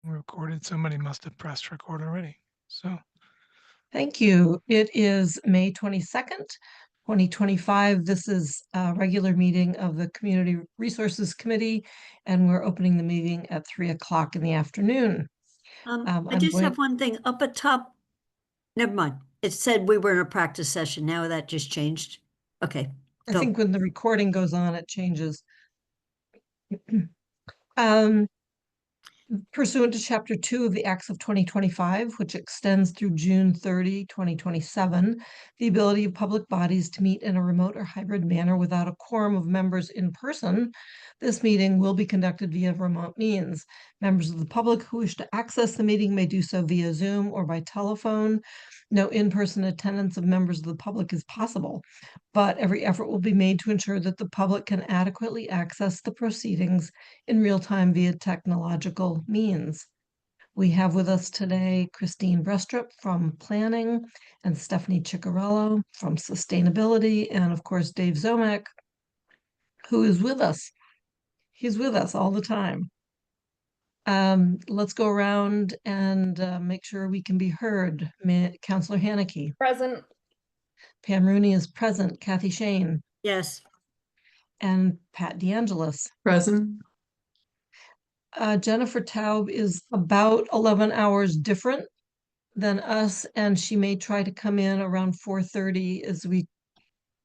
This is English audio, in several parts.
Recorded. Somebody must have pressed record already. So, Thank you. It is May 22nd, 2025. This is a regular meeting of the Community Resources Committee, and we're opening the meeting at 3 o'clock in the afternoon. I I'm just going, have one thing up at top. Never mind. It said we were in a practice session. Now that just changed. Okay, I go. think when the recording goes on, it changes. Um, Pursuant to Chapter 2 of the Acts of 2025, which extends through June 30, 2027, the ability of public bodies to meet in a remote or hybrid manner without a quorum of members in person, this meeting will be conducted via remote means. Members of the public who wish to access the meeting may do so via Zoom or by telephone. No in-person attendance of members of the public is possible, but every effort will be made to ensure that the public can adequately access the proceedings in real time via technological means. We have with us today Christine Brestrup from Planning and Stephanie Ciccarello from Sustainability, and of course, Dave Zomek, who is with us. He's with us all the time. Let's go around and make sure we can be heard. Councillor Haneke. Present. Pam Rooney is present. Kathy Shane. Yes. And Pat DeAngelis. Present. Jennifer Taub is about 11 hours different than us, and she may try to come in around 4:30 as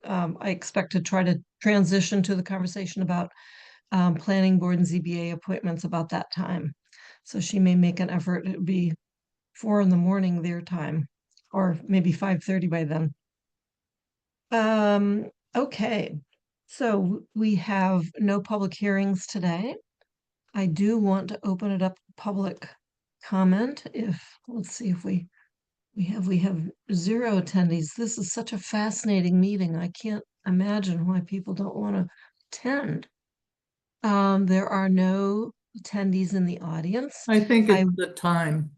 I expect to try to transition to the conversation about planning board and ZBA appointments about that time. So she may make an effort. It would be 4 in the morning their time, or maybe 5:30 by then. Okay, so we have no public hearings today. I do want to open it up to public comment. Let's see if we have 0 attendees. This is such a fascinating meeting. I can't imagine why people don't want to attend. There are no attendees in the audience. I think it's the time,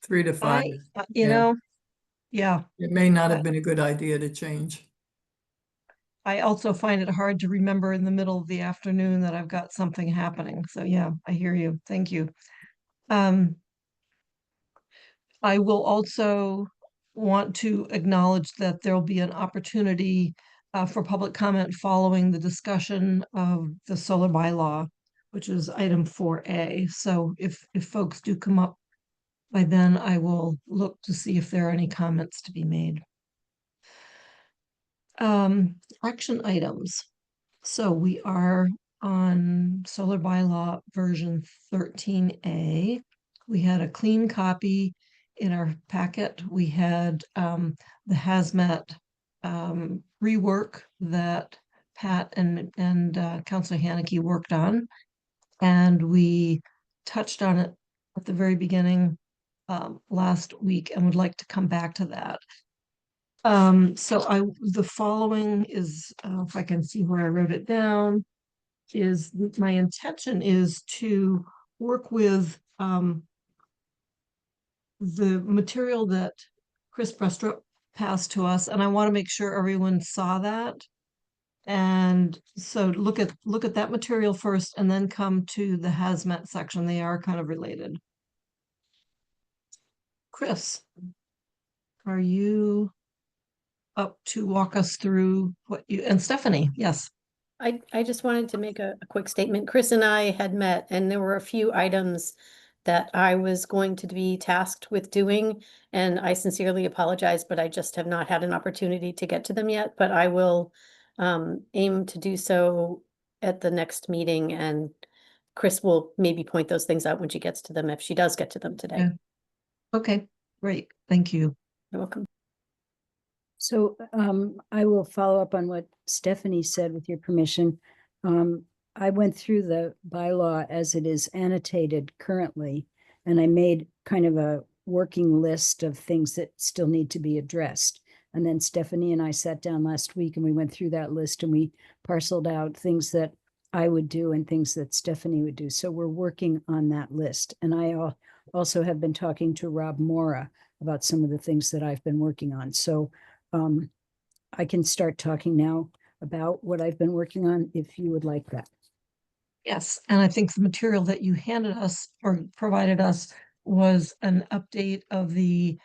3 to 5. Yeah. It may not have been a good idea to change. I also find it hard to remember in the middle of the afternoon that I've got something happening. So yeah, I hear you. Thank you. I will also want to acknowledge that there'll be an opportunity for public comment following the discussion of the solar bylaw, which is item 4A. So if folks do come up by then, I will look to see if there are any comments to be made. Action items. So we are on solar bylaw version 13A. We had a clean copy in our packet. We had the hazmat rework that Pat and Councilor Haneke worked on, and we touched on it at the very beginning last week, and would like to come back to that. So the following is, if I can see where I wrote it down, is my intention is to work with the material that Chris Brestrup passed to us, and I want to make sure everyone saw that. And so look at that material first, and then come to the hazmat section. They are kind of related. Chris, are you up to walk us through what you, and Stephanie, yes. I just wanted to make a quick statement. Chris and I had met, and there were a few items that I was going to be tasked with doing, and I sincerely apologize, but I just have not had an opportunity to get to them yet. But I will aim to do so at the next meeting, and Chris will maybe point those things out when she gets to them, if she does get to them today. Yeah. Okay, great. Thank you. You're welcome. So I will follow up on what Stephanie said with your permission. I went through the bylaw as it is annotated currently, and I made kind of a working list of things that still need to be addressed. And then Stephanie and I sat down last week and we went through that list and we parceled out things that I would do and things that Stephanie would do. So we're working on that list. And I also have been talking to Rob Mora about some of the things that I've been working on. So I can start talking now about what I've been working on if you would like that. Yes, and I think the material that you handed us or provided us was an update of the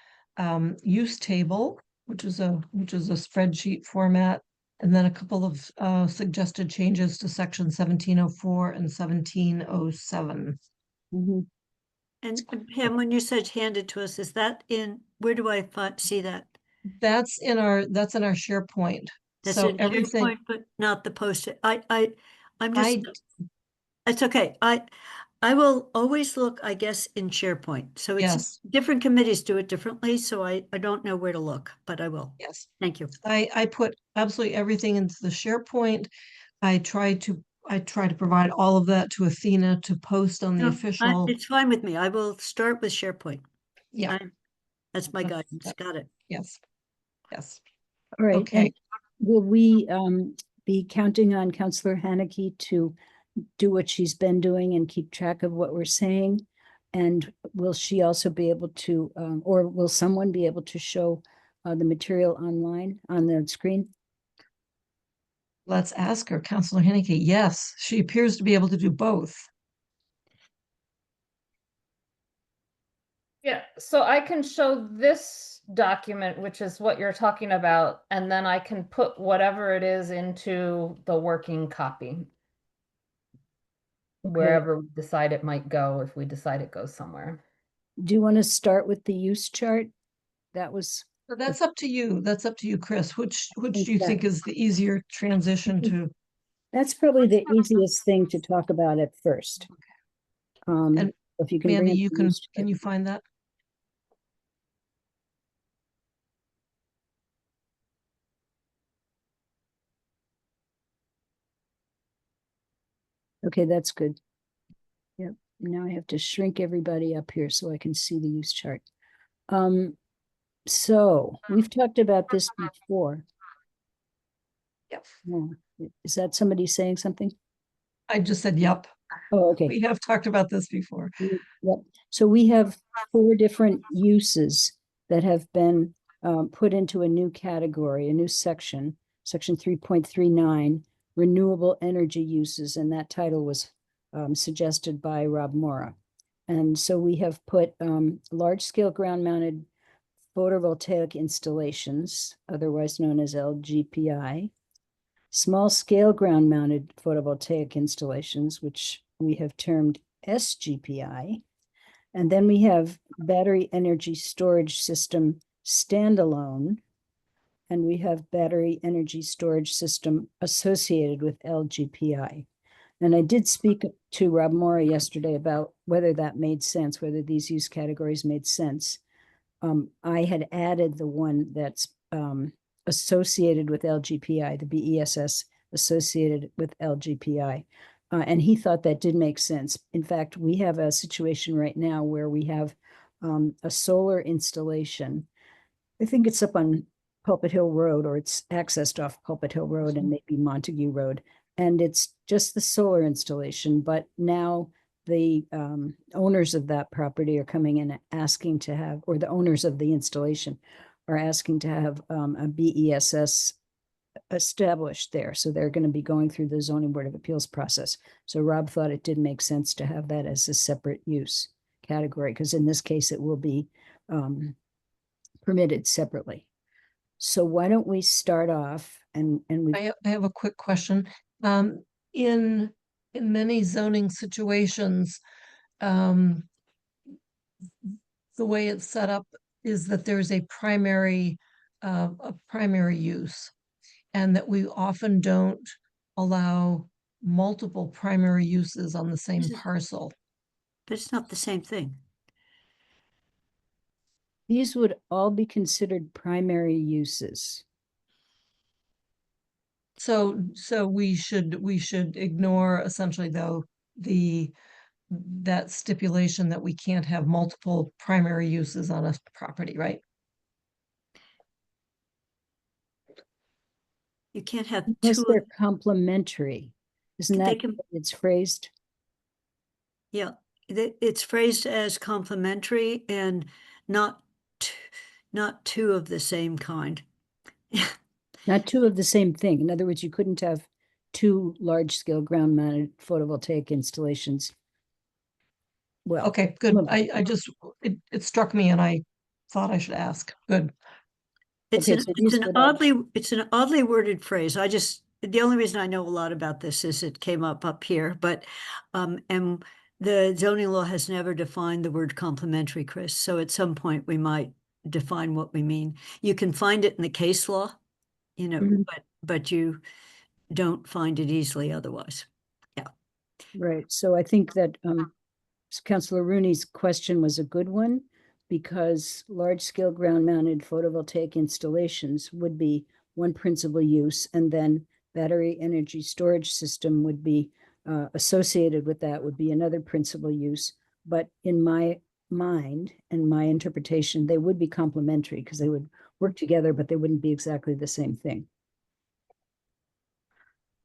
use table, which is a spreadsheet format, and then a couple of suggested changes to section 1704 and 1707. Mhm. And Pam, when you said handed to us, is that where do I see that? That's in our SharePoint. That's So in everything, SharePoint, but not the post-it. I'm I just, it's okay. I will always look, I guess, in SharePoint. So it's yes, different committees do it differently, so I don't know where to look, but I will. yes. Thank you. I put absolutely everything into the SharePoint. I try to provide all of that to Athena to post on the No, official. it's fine with me. I will start with SharePoint. Yeah, That's my that's- guidance. Got it. yes, yes. All right, Okay. and will we be counting on Counselor Haneke to do what she's been doing and keep track of what we're saying? And will she also be able to, or will someone be able to show the material online on the screen? Let's ask her, Counselor Haneke. Yes, she appears to be able to do both. Yeah, so I can show this document, which is what you're talking about, and then I can put whatever it is into the working copy. Okay. Wherever we decide it might go, if we decide it goes somewhere. Do you want to start with the use chart? That was, So that's up to you. That's up to you, Chris. Which do you Okay. think is the easier transition to? that's probably the easiest thing to talk about at first. And If you can bring Mandy, up you the can use chart. you find that? Okay, that's good. Yep, now I have to shrink everybody up here so I can see the use chart. So we've talked about this before. Yep. Oh, is that somebody saying something? I just said, yep. Oh, okay. We have talked about this before. Yep. So we have 4 different uses that have been put into a new category, a new section, section 3.39, renewable energy uses, and that title was suggested by Rob Mora. And so we have put large-scale ground-mounted photovoltaic installations, otherwise known as LGPI, small-scale ground-mounted photovoltaic installations, which we have termed SGPI, and then we have battery energy storage system standalone, and we have battery energy storage system associated with LGPI. And I did speak to Rob Mora yesterday about whether that made sense, whether these use categories made sense. I had added the one that's associated with LGPI, the BESS associated with LGPI. And he thought that did make sense. In fact, we have a situation right now where we have a solar installation. I think it's up on Pulpit Hill Road, or it's accessed off Pulpit Hill Road and maybe Montague Road. And it's just the solar installation, but now the owners of that property are coming in asking to have, or the owners of the installation are asking to have a BESS established there. So they're going to be going through the Zoning Board of Appeals process. So Rob thought it did make sense to have that as a separate use category, because in this case, it will be permitted separately. So why don't we start off and we I have a quick question. In many zoning situations, the way it's set up is that there's a primary use, and that we often don't allow multiple primary uses on the same This is- parcel. But it's not the same thing. these would all be considered primary uses. So we should ignore essentially though that stipulation that we can't have multiple primary uses on a property, right? You can't have Because two. they're complementary. Isn't They that can- how it's phrased? Yeah, it's phrased as complementary and not two of the same kind. Not two of the same thing. In other words, you couldn't have 2 large-scale ground-mounted photovoltaic installations. Well, Okay, good. some of them. It struck me and I thought I should ask. Good. It's Okay, an, so it's these an would all- it's an oddly worded phrase. The only reason I know a lot about this is it came up here, but, and the zoning law has never defined the word complementary, Chris. So at some point we might define what we mean. You can find it in the case law, you know, Mhm. but you don't find it easily otherwise. Right, so I think that Councillor Rooney's question was a good one, because large-scale ground-mounted photovoltaic installations would be one principal use, and then battery energy storage system would be associated with that, would be another principal use. But in my mind and my interpretation, they would be complementary because they would work together, but they wouldn't be exactly the same thing.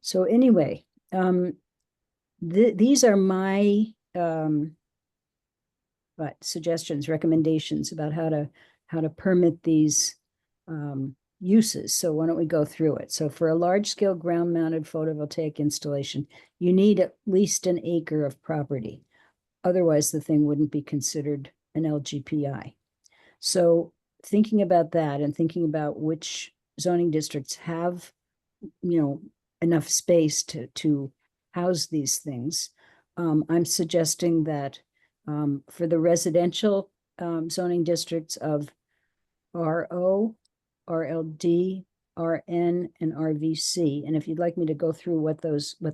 So anyway, these are my suggestions, recommendations about how to permit these uses. So why don't we go through it? So for a large-scale ground-mounted photovoltaic installation, you need at least an acre of property. Otherwise, the thing wouldn't be considered an LGPI. So thinking about that and thinking about which zoning districts have, enough space to house these things, I'm suggesting that for the residential zoning districts of RO, RLD, RN, and RVC, and if you'd like me to go through what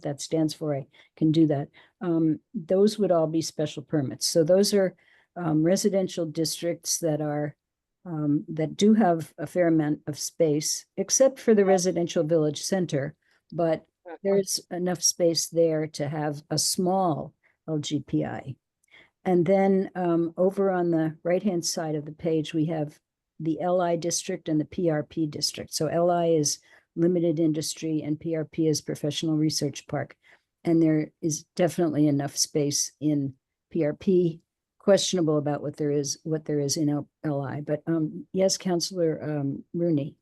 that stands for, I can do that. Those would all be special permits. So those are residential districts that are that do have a fair amount of space, except for the residential village center, but there's enough space there to have a small LGPI. And then over on the right-hand side of the page, we have the LI district and the PRP district. So LI is limited industry and PRP is professional research park. And there is definitely enough space in PRP. Questionable about what there is in LI. But yes, Councillor Rooney.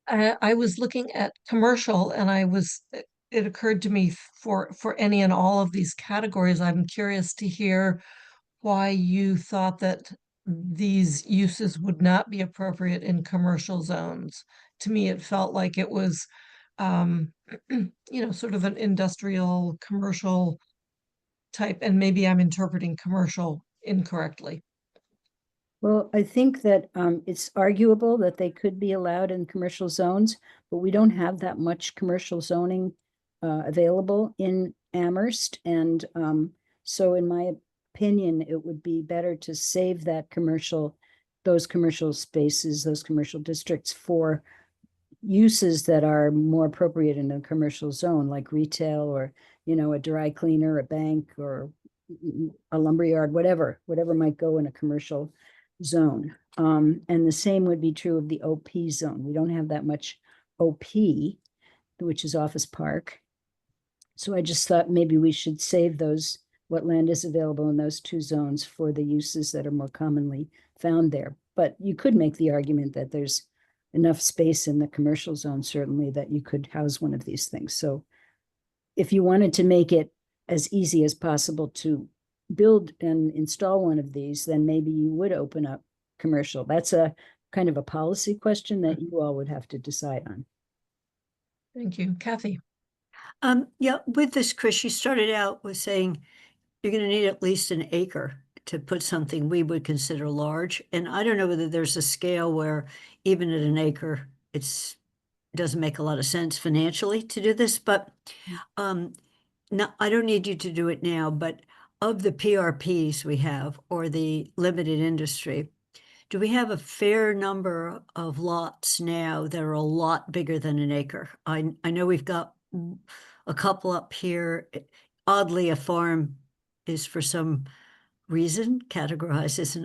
I was looking at commercial and it occurred to me for any and all of these categories, I'm curious to hear why you thought that these uses would not be appropriate in commercial zones. To me, it felt like it was, sort of an industrial, commercial type, and maybe I'm interpreting commercial incorrectly. Well, I think that it's arguable that they could be allowed in commercial zones, but we don't have that much commercial zoning available in Amherst. And so in my opinion, it would be better to save those commercial spaces, those commercial districts for uses that are more appropriate in a commercial zone, like retail or, a dry cleaner, a bank, or a lumberyard, whatever might go in a commercial zone. And the same would be true of the OP zone. We don't have that much OP, which is office park. So I just thought maybe we should save what land is available in those two zones for the uses that are more commonly found there. But you could make the argument that there's enough space in the commercial zone, certainly, that you could house one of these things. So if you wanted to make it as easy as possible to build and install one of these, then maybe you would open up commercial. That's a kind of a policy question that you all would have to decide on. Thank you. Kathy? Yeah, with this, Chris, you started out with saying you're going to need at least an acre to put something we would consider large. And I don't know whether there's a scale where even at an acre, it doesn't make a lot of sense financially to do this, but now I don't need you to do it now, but of the PRPs we have, or the limited industry, do we have a fair number of lots now that are a lot bigger than an acre? I know we've got a couple up here. Oddly, a farm is for some reason categorized as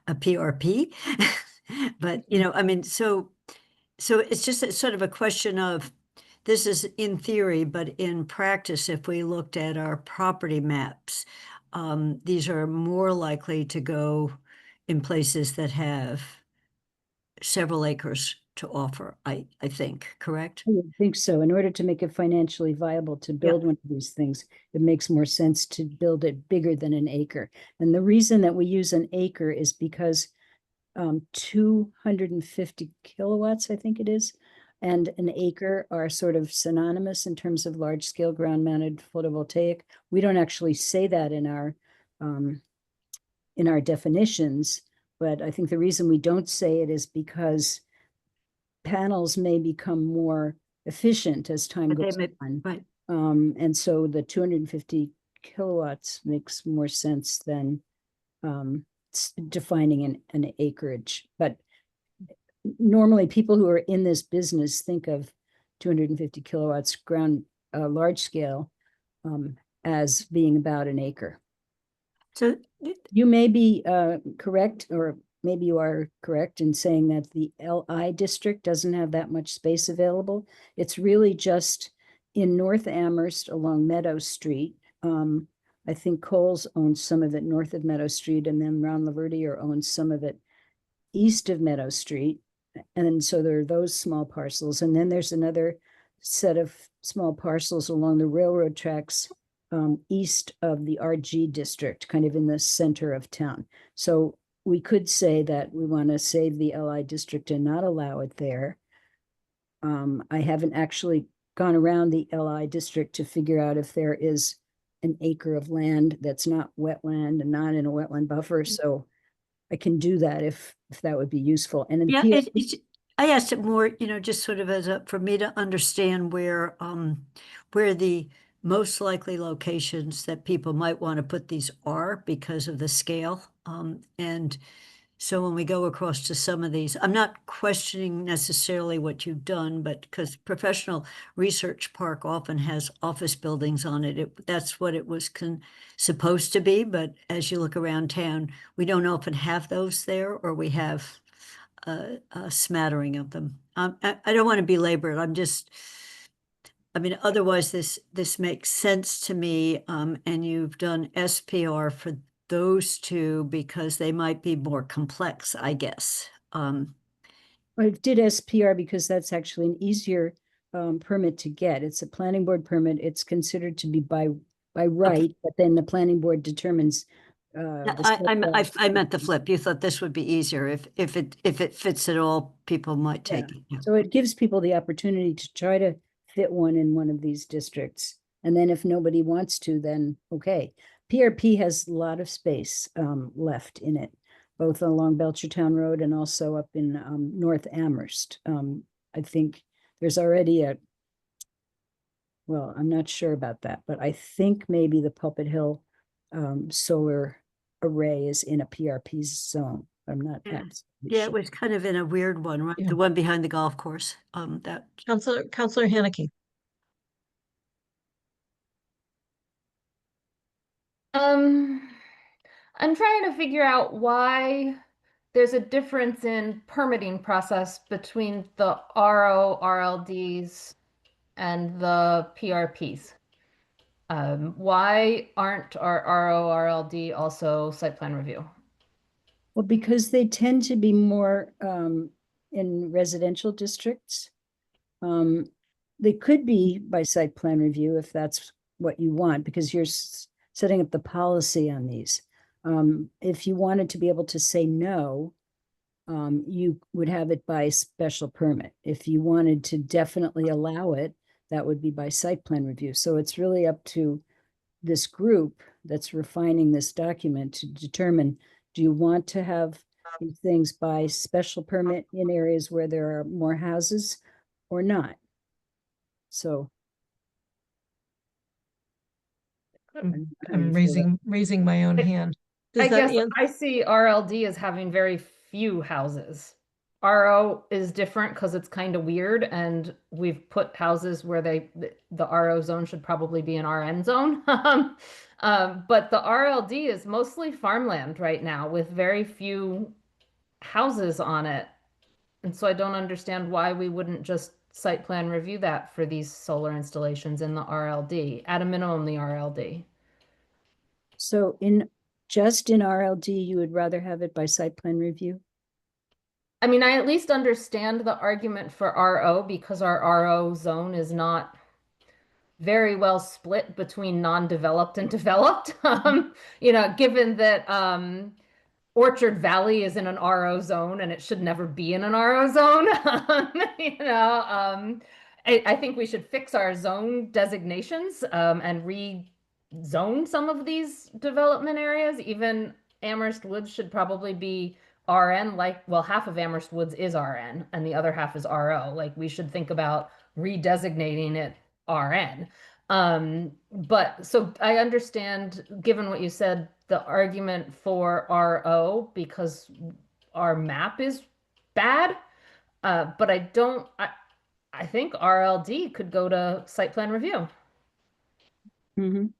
a PRP. But, I mean, so it's just sort of a question of, this is in theory, but in practice, if we looked at our property maps, these are more likely to go in places that have several acres to offer, I think, correct? I would think so. In order to make it financially viable to build one of these things, it makes more sense to build it bigger than an acre. And the reason that we use an acre is because 250 kilowatts, I think it is, and an acre are sort of synonymous in terms of large scale ground mounted photovoltaic. We don't actually say that in our definitions, but I think the reason we don't say it is because panels may become more efficient as time But they goes may- on. Right. And so the 250 kilowatts makes more sense than defining an acreage. But normally people who are in this business think of 250 kilowatts ground large scale as being about an acre. So You may be correct, or maybe you are correct in saying that the LI district doesn't have that much space available. It's really just in North Amherst along Meadow Street. I think Coles owns some of it north of Meadow Street, and then Ron Laverdiere owns some of it east of Meadow Street. And so there are those small parcels. And then there's another set of small parcels along the railroad tracks east of the RG district, kind of in the center of town. So we could say that we want to save the LI district and not allow it there. I haven't actually gone around the LI district to figure out if there is an acre of land that's not wetland and not in a wetland buffer. So I can do that if that would be useful. And in yeah, PRP I asked it more, just sort of as for me to understand where the most likely locations that people might want to put these are because of the scale. And so when we go across to some of these, I'm not questioning necessarily what you've done, but because Professional Research Park often has office buildings on it, that's what it was supposed to be. But as you look around town, we don't often have those there, or we have a smattering of them. I don't want to belabor it. Otherwise this makes sense to me. And you've done SPR for those two because they might be more complex, I guess. I did SPR because that's actually an easier permit to get. It's a planning board permit. It's considered to be by right, but then the planning board determines. I meant the flip. You thought this would be easier if it fits at all, people might take it. Yeah. So it gives people the opportunity to try to fit one in one of these districts. And then if nobody wants to, then okay. PRP has a lot of space left in it, both along Belchertown Road and also up in North Amherst. I think there's already well, I'm not sure about that, but I think maybe the Pulpit Hill solar array is in a PRP zone. I'm not Yeah. absolutely Yeah, sure. it was kind of in a weird one, right? Yeah. The one behind the golf course. That Counselor Haneke. I'm trying to figure out why there's a difference in permitting process between the RO, RLDs and the PRPs. Why aren't our RO, RLD also site plan review? Well, because they tend to be more in residential districts. They could be by site plan review if that's what you want, because you're setting up the policy on these. If you wanted to be able to say no, you would have it by special permit. If you wanted to definitely allow it, that would be by site plan review. So it's really up to this group that's refining this document to determine, do you want to have these things by special permit in areas where there are more houses or not? So. I'm raising my own hand. I Does that guess I see RLD as having very few houses. RO is different because it's kind of weird, and we've put houses where the RO zone should probably be an RN zone. But the RLD is mostly farmland right now with very few houses on it. And so I don't understand why we wouldn't just site plan review that for these solar installations in the RLD, at a minimum, the RLD. So just in RLD, you would rather have it by site plan review? I mean, I at least understand the argument for RO because our RO zone is not very well split between non-developed and developed. Given that Orchard Valley is in an RO zone and it should never be in an RO zone. I think we should fix our zone designations and rezone some of these development areas. Even Amherst Woods should probably be RN, half of Amherst Woods is RN and the other half is RO. Like we should think about redesignating it RN. But so I understand, given what you said, the argument for RO because our map is bad. But I think RLD could go to site plan review. Mhm.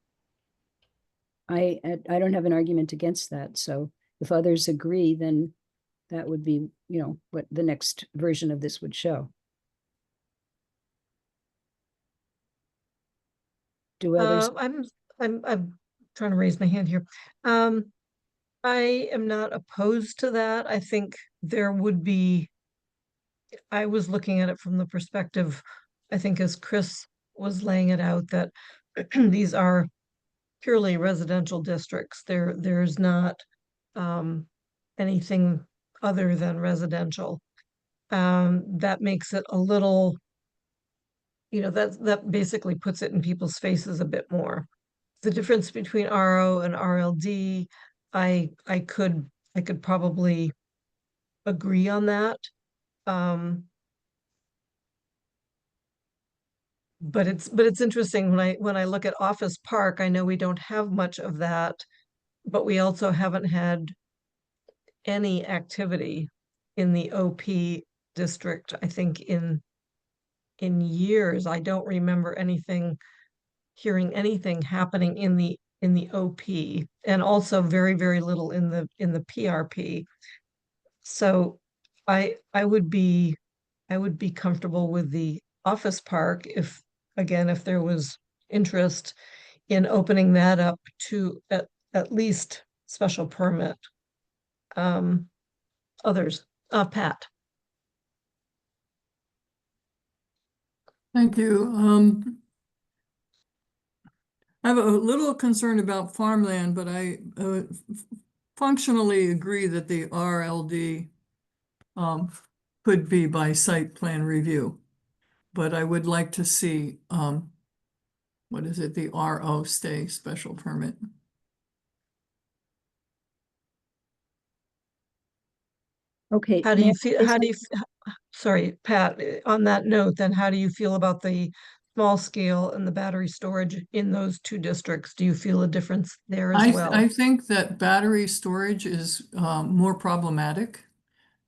I don't have an argument against that, so if others agree, then that would be, what the next version of this would show. Do others? I'm trying to raise my hand here. I am not opposed to that. I think there would be, I was looking at it from the perspective, I think as Chris was laying it out, that these are purely residential districts. There's not anything other than residential. That makes it a little, that basically puts it in people's faces a bit more. The difference between RO and RLD, I could probably agree on that. But it's interesting when I look at Office Park, I know we don't have much of that, but we also haven't had any activity in the OP district, I think in years. I don't remember hearing anything happening in the OP, and also very, very little in the PRP. So I would be comfortable with the Office Park if there was interest in opening that up to at least special permit. Others, Pat. Thank you. I have a little concern about farmland, but I functionally agree that the RLD could be by site plan review. But I would like to see, what is it, the RO stay special permit. Okay. How do may you I feel, say how do you, sorry, Pat, on that note, then how do you feel about the small scale and the battery storage in those two districts? Do you feel a difference there as well? I think that battery storage is more problematic,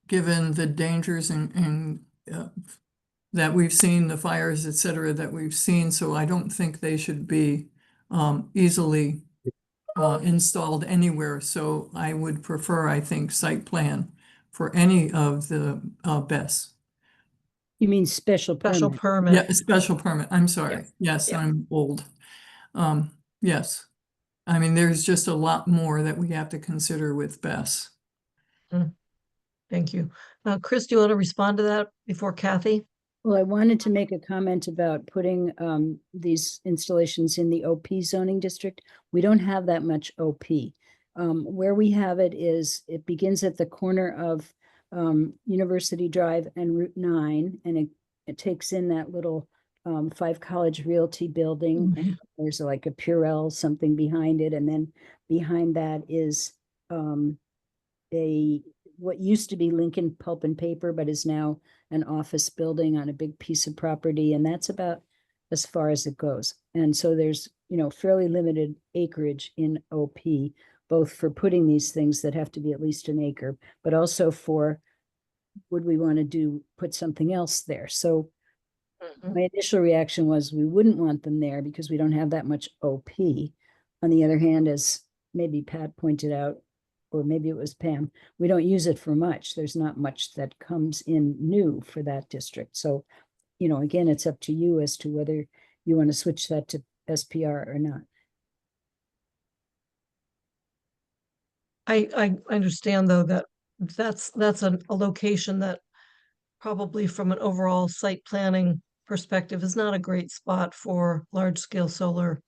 given the dangers and that we've seen, the fires, et cetera, that we've seen. So I don't think they should be easily installed anywhere. So I would prefer, I think, site plan for any of the BESS. You mean special Special permit? permit. Yeah, a special permit. I'm sorry. Yes, yeah. I'm old. Yes. I mean, there's just a lot more that we have to consider with BESS. Thank you. Chris, do you want to respond to that before Kathy? Well, I wanted to make a comment about putting these installations in the OP zoning district. We don't have that much OP. Where we have it is, it begins at the corner of University Drive and Route 9, and it takes in that little Five College Realty building. Mhm. And there's like a Purell something behind it, and then behind that is what used to be Lincoln Pulp and Paper, but is now an office building on a big piece of property, and that's about as far as it goes. And so there's, fairly limited acreage in OP, both for putting these things that have to be at least an acre, but also for, would we want to put something else there? So my initial reaction was we wouldn't want them there because we don't have that much OP. On the other hand, as maybe Pat pointed out, or maybe it was Pam, we don't use it for much. There's not much that comes in new for that district. So, again, it's up to you as to whether you want to switch that to SPR or not. I understand though that that's a location that probably from an overall site planning perspective is not a great spot for large-scale solar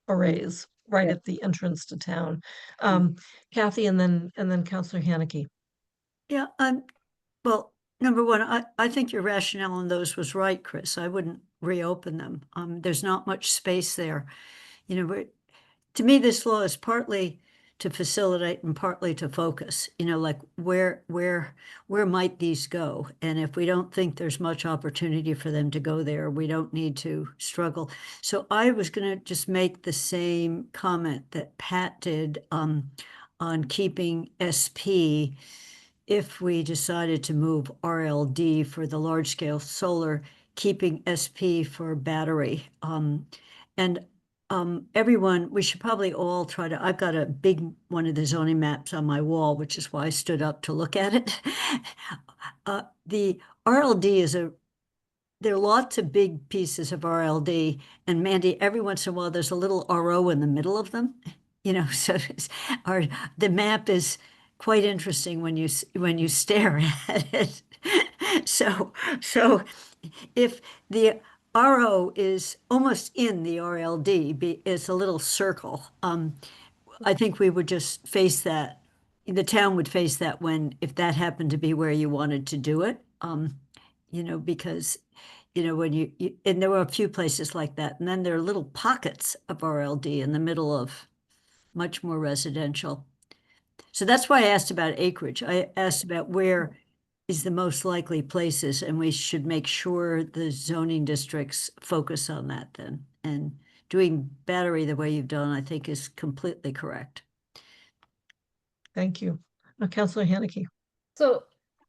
arrays right Yeah. at the entrance to town. Kathy and then Counselor Haneke. Yeah, well, number one, I think your rationale on those was right, Chris. I wouldn't reopen them. There's not much space there. You know, but to me, this law is partly to facilitate and partly to focus, you know, like where might these go? And if we don't think there's much opportunity for them to go there, we don't need to struggle. So I was gonna just make the same comment that Pat did on keeping SP if we decided to move RLD for the large scale solar, keeping SP for battery. And everyone, we should probably all try to, I've got a big one of the zoning maps on my wall, which is why I stood up to look at it. The RLD is there are lots of big pieces of RLD, and Mandy, every once in a while, there's a little RO in the middle of them, you know, so the map is quite interesting when you stare at it. So if the RO is almost in the RLD, it's a little circle. I think we would just face that. The town would face that if that happened to be where you wanted to do it. You know, because, you know, when and there were a few places like that, and then there are little pockets of RLD in the middle of much more residential. So that's why I asked about acreage. I asked about where is the most likely places, and we should make sure the zoning districts focus on that then. And doing battery the way you've done, I think, is completely correct. Thank you. Counselor Haneke. So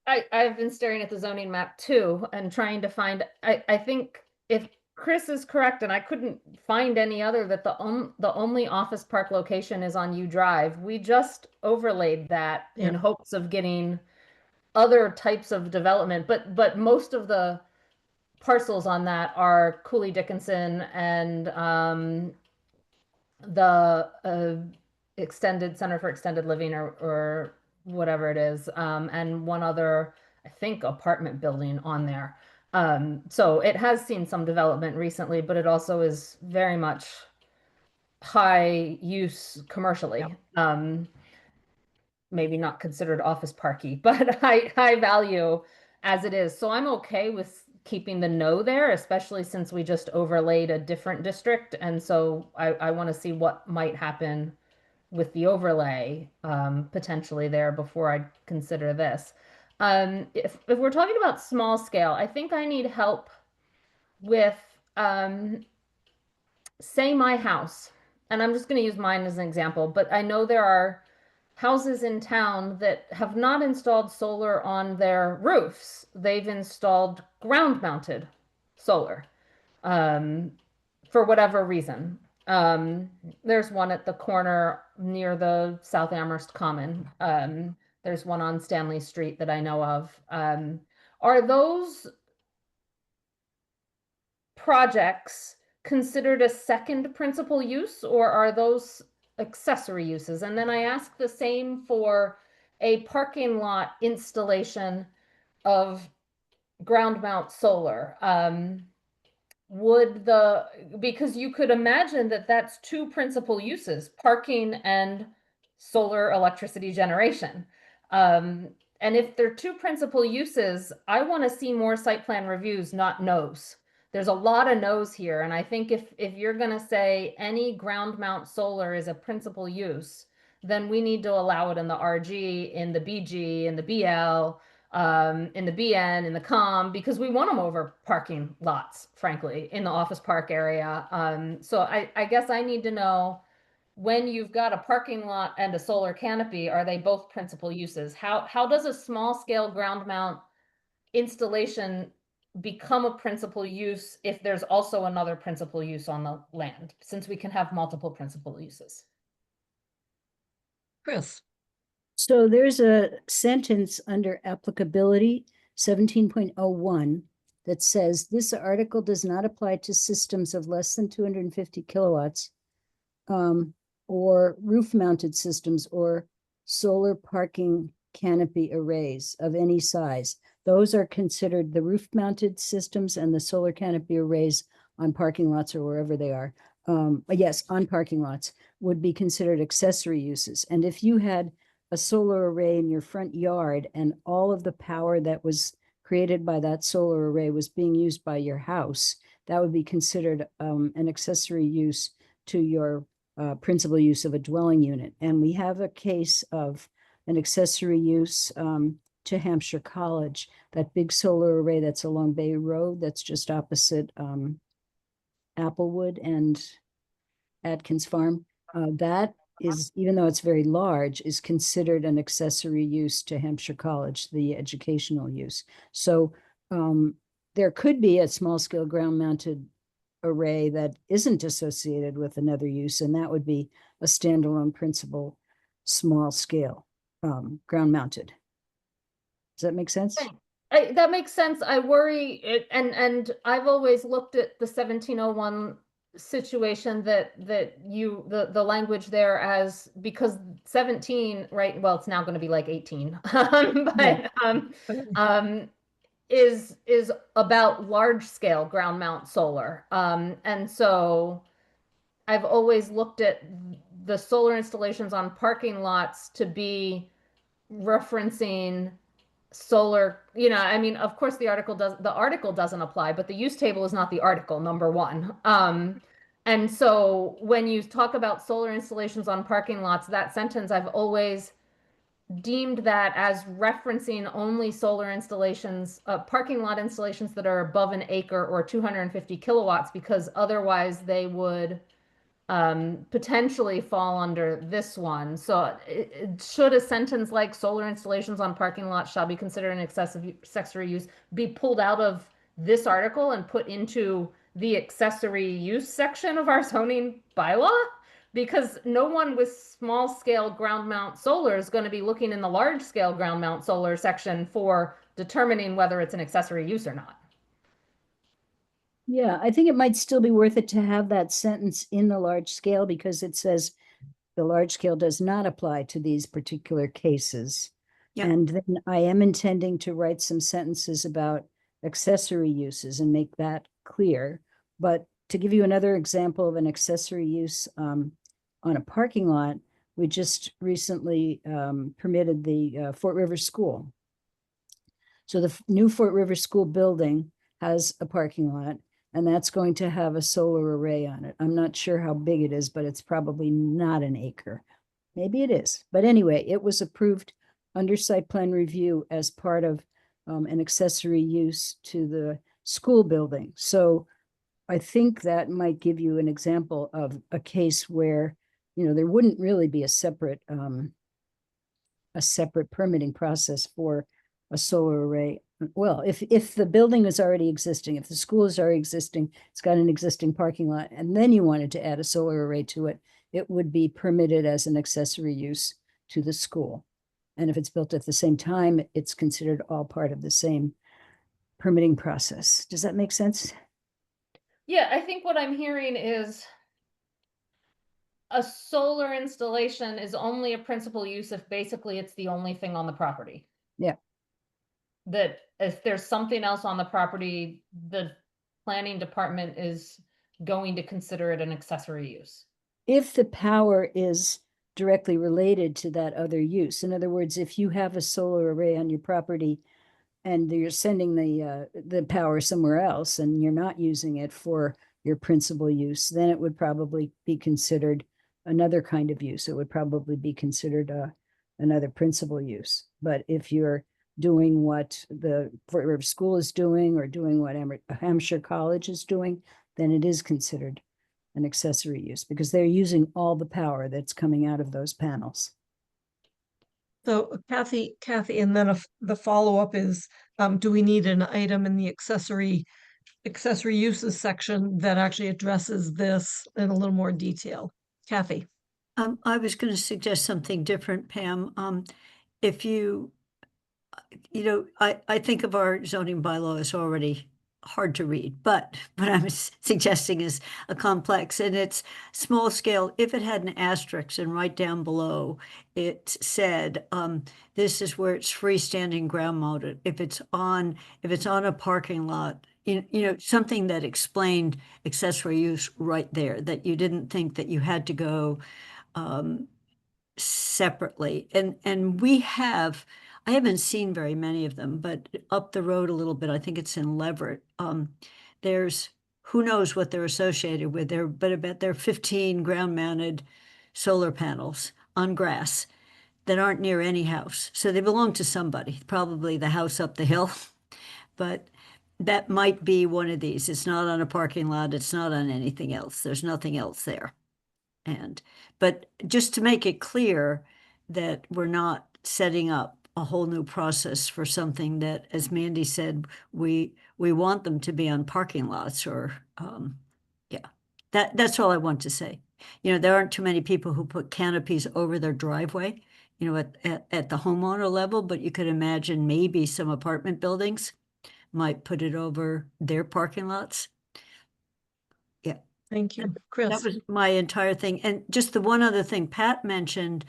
I've been staring at the zoning map too and trying to find, I think if Chris is correct, and I couldn't find any other, that the only office park location is on U Drive. We just overlaid that in Yeah. hopes of getting other types of development, but most of the parcels on that are Cooley Dickinson and the extended Center for Extended Living or whatever it is, and one other, I think, apartment building on there. So it has seen some development recently, but it also is very much high use commercially. Maybe not considered office parky, but high value as it is. So I'm okay with keeping the no there, especially since we just overlaid a different district. And so I want to see what might happen with the overlay potentially there before I consider this. If we're talking about small scale, I think I need help with say my house, and I'm just going to use mine as an example, but I know there are houses in town that have not installed solar on their roofs. They've installed ground mounted solar for whatever reason. There's one at the corner near the South Amherst Common. There's one on Stanley Street that I know of. Are those projects considered a second principal use, or are those accessory uses? And then I ask the same for a parking lot installation of ground mount solar. Because you could imagine that that's two principal uses, parking and solar electricity generation. And if they're two principal uses, I want to see more site plan reviews, not no's. There's a lot of no's here. And I think if you're going to say any ground mount solar is a principal use, then we need to allow it in the RG, in the BG, in the BL, in the BN, in the COM, because we want them over parking lots, frankly, in the office park area. So I guess I need to know, when you've got a parking lot and a solar canopy, are they both principal uses? How does a small scale ground mount installation become a principal use if there's also another principal use on the land, since we can have multiple principal uses? Chris. So there's a sentence under applicability 17.01 that says this article does not apply to systems of less than 250 kilowatts or roof mounted systems or solar parking canopy arrays of any size. Those are considered the roof-mounted systems, and the solar canopy arrays on parking lots or wherever they are. Yes, on parking lots would be considered accessory uses. And if you had a solar array in your front yard and all of the power that was created by that solar array was being used by your house, that would be considered an accessory use to your principal use of a dwelling unit. And we have a case of an accessory use to Hampshire College, that big solar array that's along Bay Road, that's just opposite Applewood and Atkins Farm. That is, even though it's very large, is considered an accessory use to Hampshire College, the educational use. So there could be a small scale ground mounted array that isn't associated with another use, and that would be a standalone principal small scale ground mounted. Does that make sense? That makes sense. I worry it, and I've always looked at the 1701 situation that the language there as, because 17, right? Well, it's now going to be like 18, is about large scale ground mount solar. And so I've always looked at the solar installations on parking lots to be referencing solar, I mean, of course the article doesn't apply, but the use table is not the article, number one. And so when you talk about solar installations on parking lots, that sentence, I've always deemed that as referencing only solar installations, parking lot installations that are above an acre or 250 kilowatts, because otherwise they would potentially fall under this one. So should a sentence like solar installations on parking lots shall be considered an accessory use be pulled out of this article and put into the accessory use section of our zoning bylaw? Because no one with small scale ground mount solar is going to be looking in the large scale ground mount solar section for determining whether it's an accessory use or not. Yeah, I think it might still be worth it to have that sentence in the large scale, because it says the large scale does not apply to these particular cases. Yeah. And then I am intending to write some sentences about accessory uses and make that clear. But to give you another example of an accessory use on a parking lot, we just recently permitted the Fort River School. So the new Fort River School building has a parking lot, and that's going to have a solar array on it. I'm not sure how big it is, but it's probably not an acre. Maybe it is. But anyway, it was approved under site plan review as part of an accessory use to the school building. So I think that might give you an example of a case where, there wouldn't really be a separate permitting process for a solar array. Well, if the building is already existing, if the school is already existing, it's got an existing parking lot, and then you wanted to add a solar array to it, it would be permitted as an accessory use to the school. And if it's built at the same time, it's considered all part of the same permitting process. Does that make sense? Yeah, I think what I'm hearing is a solar installation is only a principal use if basically it's the only thing on the property. Yeah. That if there's something else on the property, the planning department is going to consider it an accessory use. If the power is directly related to that other use. In other words, if you have a solar array on your property and you're sending the power somewhere else and you're not using it for your principal use, then it would probably be considered another kind of use. It would probably be considered another principal use. But if you're doing what the Fort River School is doing or doing what Hampshire College is doing, then it is considered an accessory use because they're using all the power that's coming out of those panels. So Kathy, and then the follow-up is, do we need an item in the accessory uses section that actually addresses this in a little more detail? Kathy. I was going to suggest something different, Pam. If I think of our zoning bylaw as already hard to read, but what I'm suggesting is a complex, and it's small scale. If it had an asterisk and right down below, it said, this is where it's freestanding ground mounted. If it's on a parking lot, you know, something that explained accessory use right there, that you didn't think that you had to go, separately. And I haven't seen very many of them, but up the road a little bit, I think it's in Leverett. There's, who knows what they're associated with there, but I bet there are 15 ground mounted solar panels on grass that aren't near any house. So they belong to somebody, probably the house up the hill. But that might be one of these. It's not on a parking lot. It's not on anything else. There's nothing else there. But just to make it clear that we're not setting up a whole new process for something that, as Mandy said, we want them to be on parking lots or, yeah, that's all I want to say. You know, there aren't too many people who put canopies over their driveway, you know, at the homeowner level, but you could imagine maybe some apartment buildings might put it over their parking lots. Thank you, That Chris. was my entire thing. And just the one other thing, Pat mentioned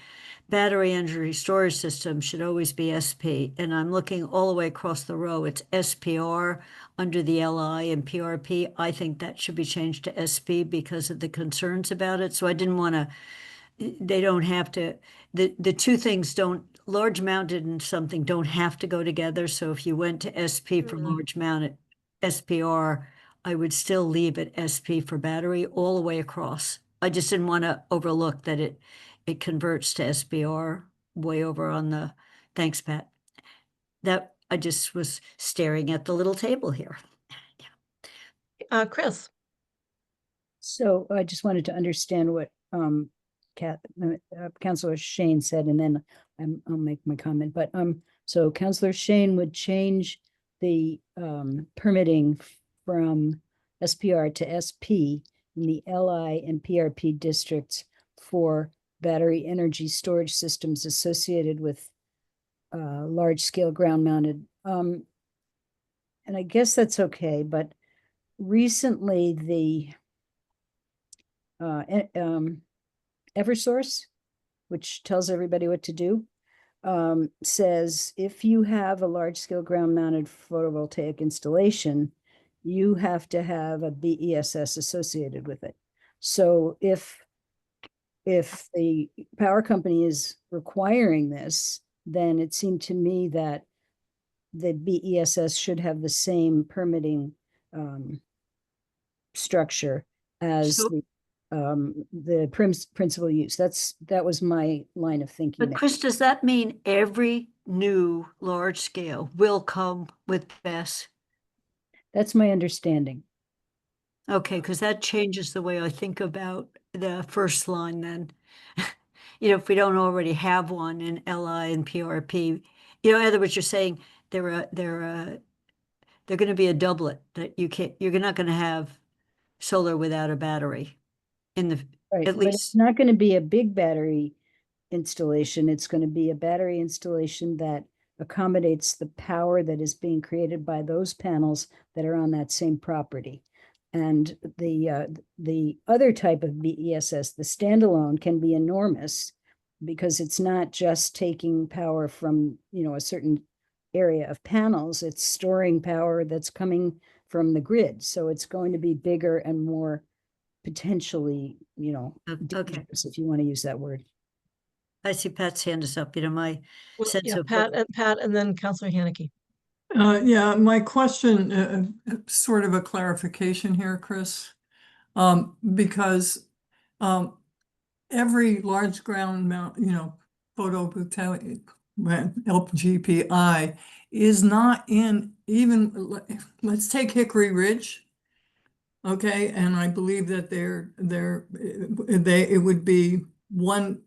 battery energy storage system should always be SP. And I'm looking all the way across the row. It's SPR under the LI and PRP. I think that should be changed to SP because of the concerns about it. So I didn't want to, they don't have to, the two things don't, large mounted and something don't have to go together. So if you went to SP for large mounted, SPR, I would still leave it SP for battery all the way across. I just didn't want to overlook that it converts to SPR way over on the, thanks, Pat. That I just was staring at the little table here. Chris. So I just wanted to understand what Councilor Shane said, and then I'll make my comment. But so Councilor Shane would change the permitting from SPR to SP in the LI and PRP districts for battery energy storage systems associated with large-scale ground-mounted. And I guess that's okay, but recently the Eversource, which tells everybody what to do, says if you have a large-scale ground-mounted photovoltaic installation, you have to have a BESS associated with it. So if the power company is requiring this, then it seemed to me that the BESS should have the same permitting structure as the principal use. That was my line of thinking. But Chris, does that mean every new large scale will come with BESS? That's my understanding. Okay, because that changes the way I think about the first line then. You know, if we don't already have one in LI and PRP, you know, in other words, you're saying they're going to be a doublet, that you're not going to have solar without a battery in the, Right, at but it's least. not going to be a big battery installation. It's going to be a battery installation that accommodates the power that is being created by those panels that are on that same property. And the other type of BESS, the standalone, can be enormous because it's not just taking power from, you know, a certain area of panels. It's storing power that's coming from the grid. So it's going to be bigger and more potentially, you know, Okay, dangerous, if you want to use that word. I see Pat's hand is up, you know, my Well, sense yeah, of. Pat and then Councilor Haneke. Yeah, my question, sort of a clarification here, Chris, because every large ground mount, you know, photovoltaic LGPI is not in even, let's take Hickory Ridge. Okay, and I believe that it would be one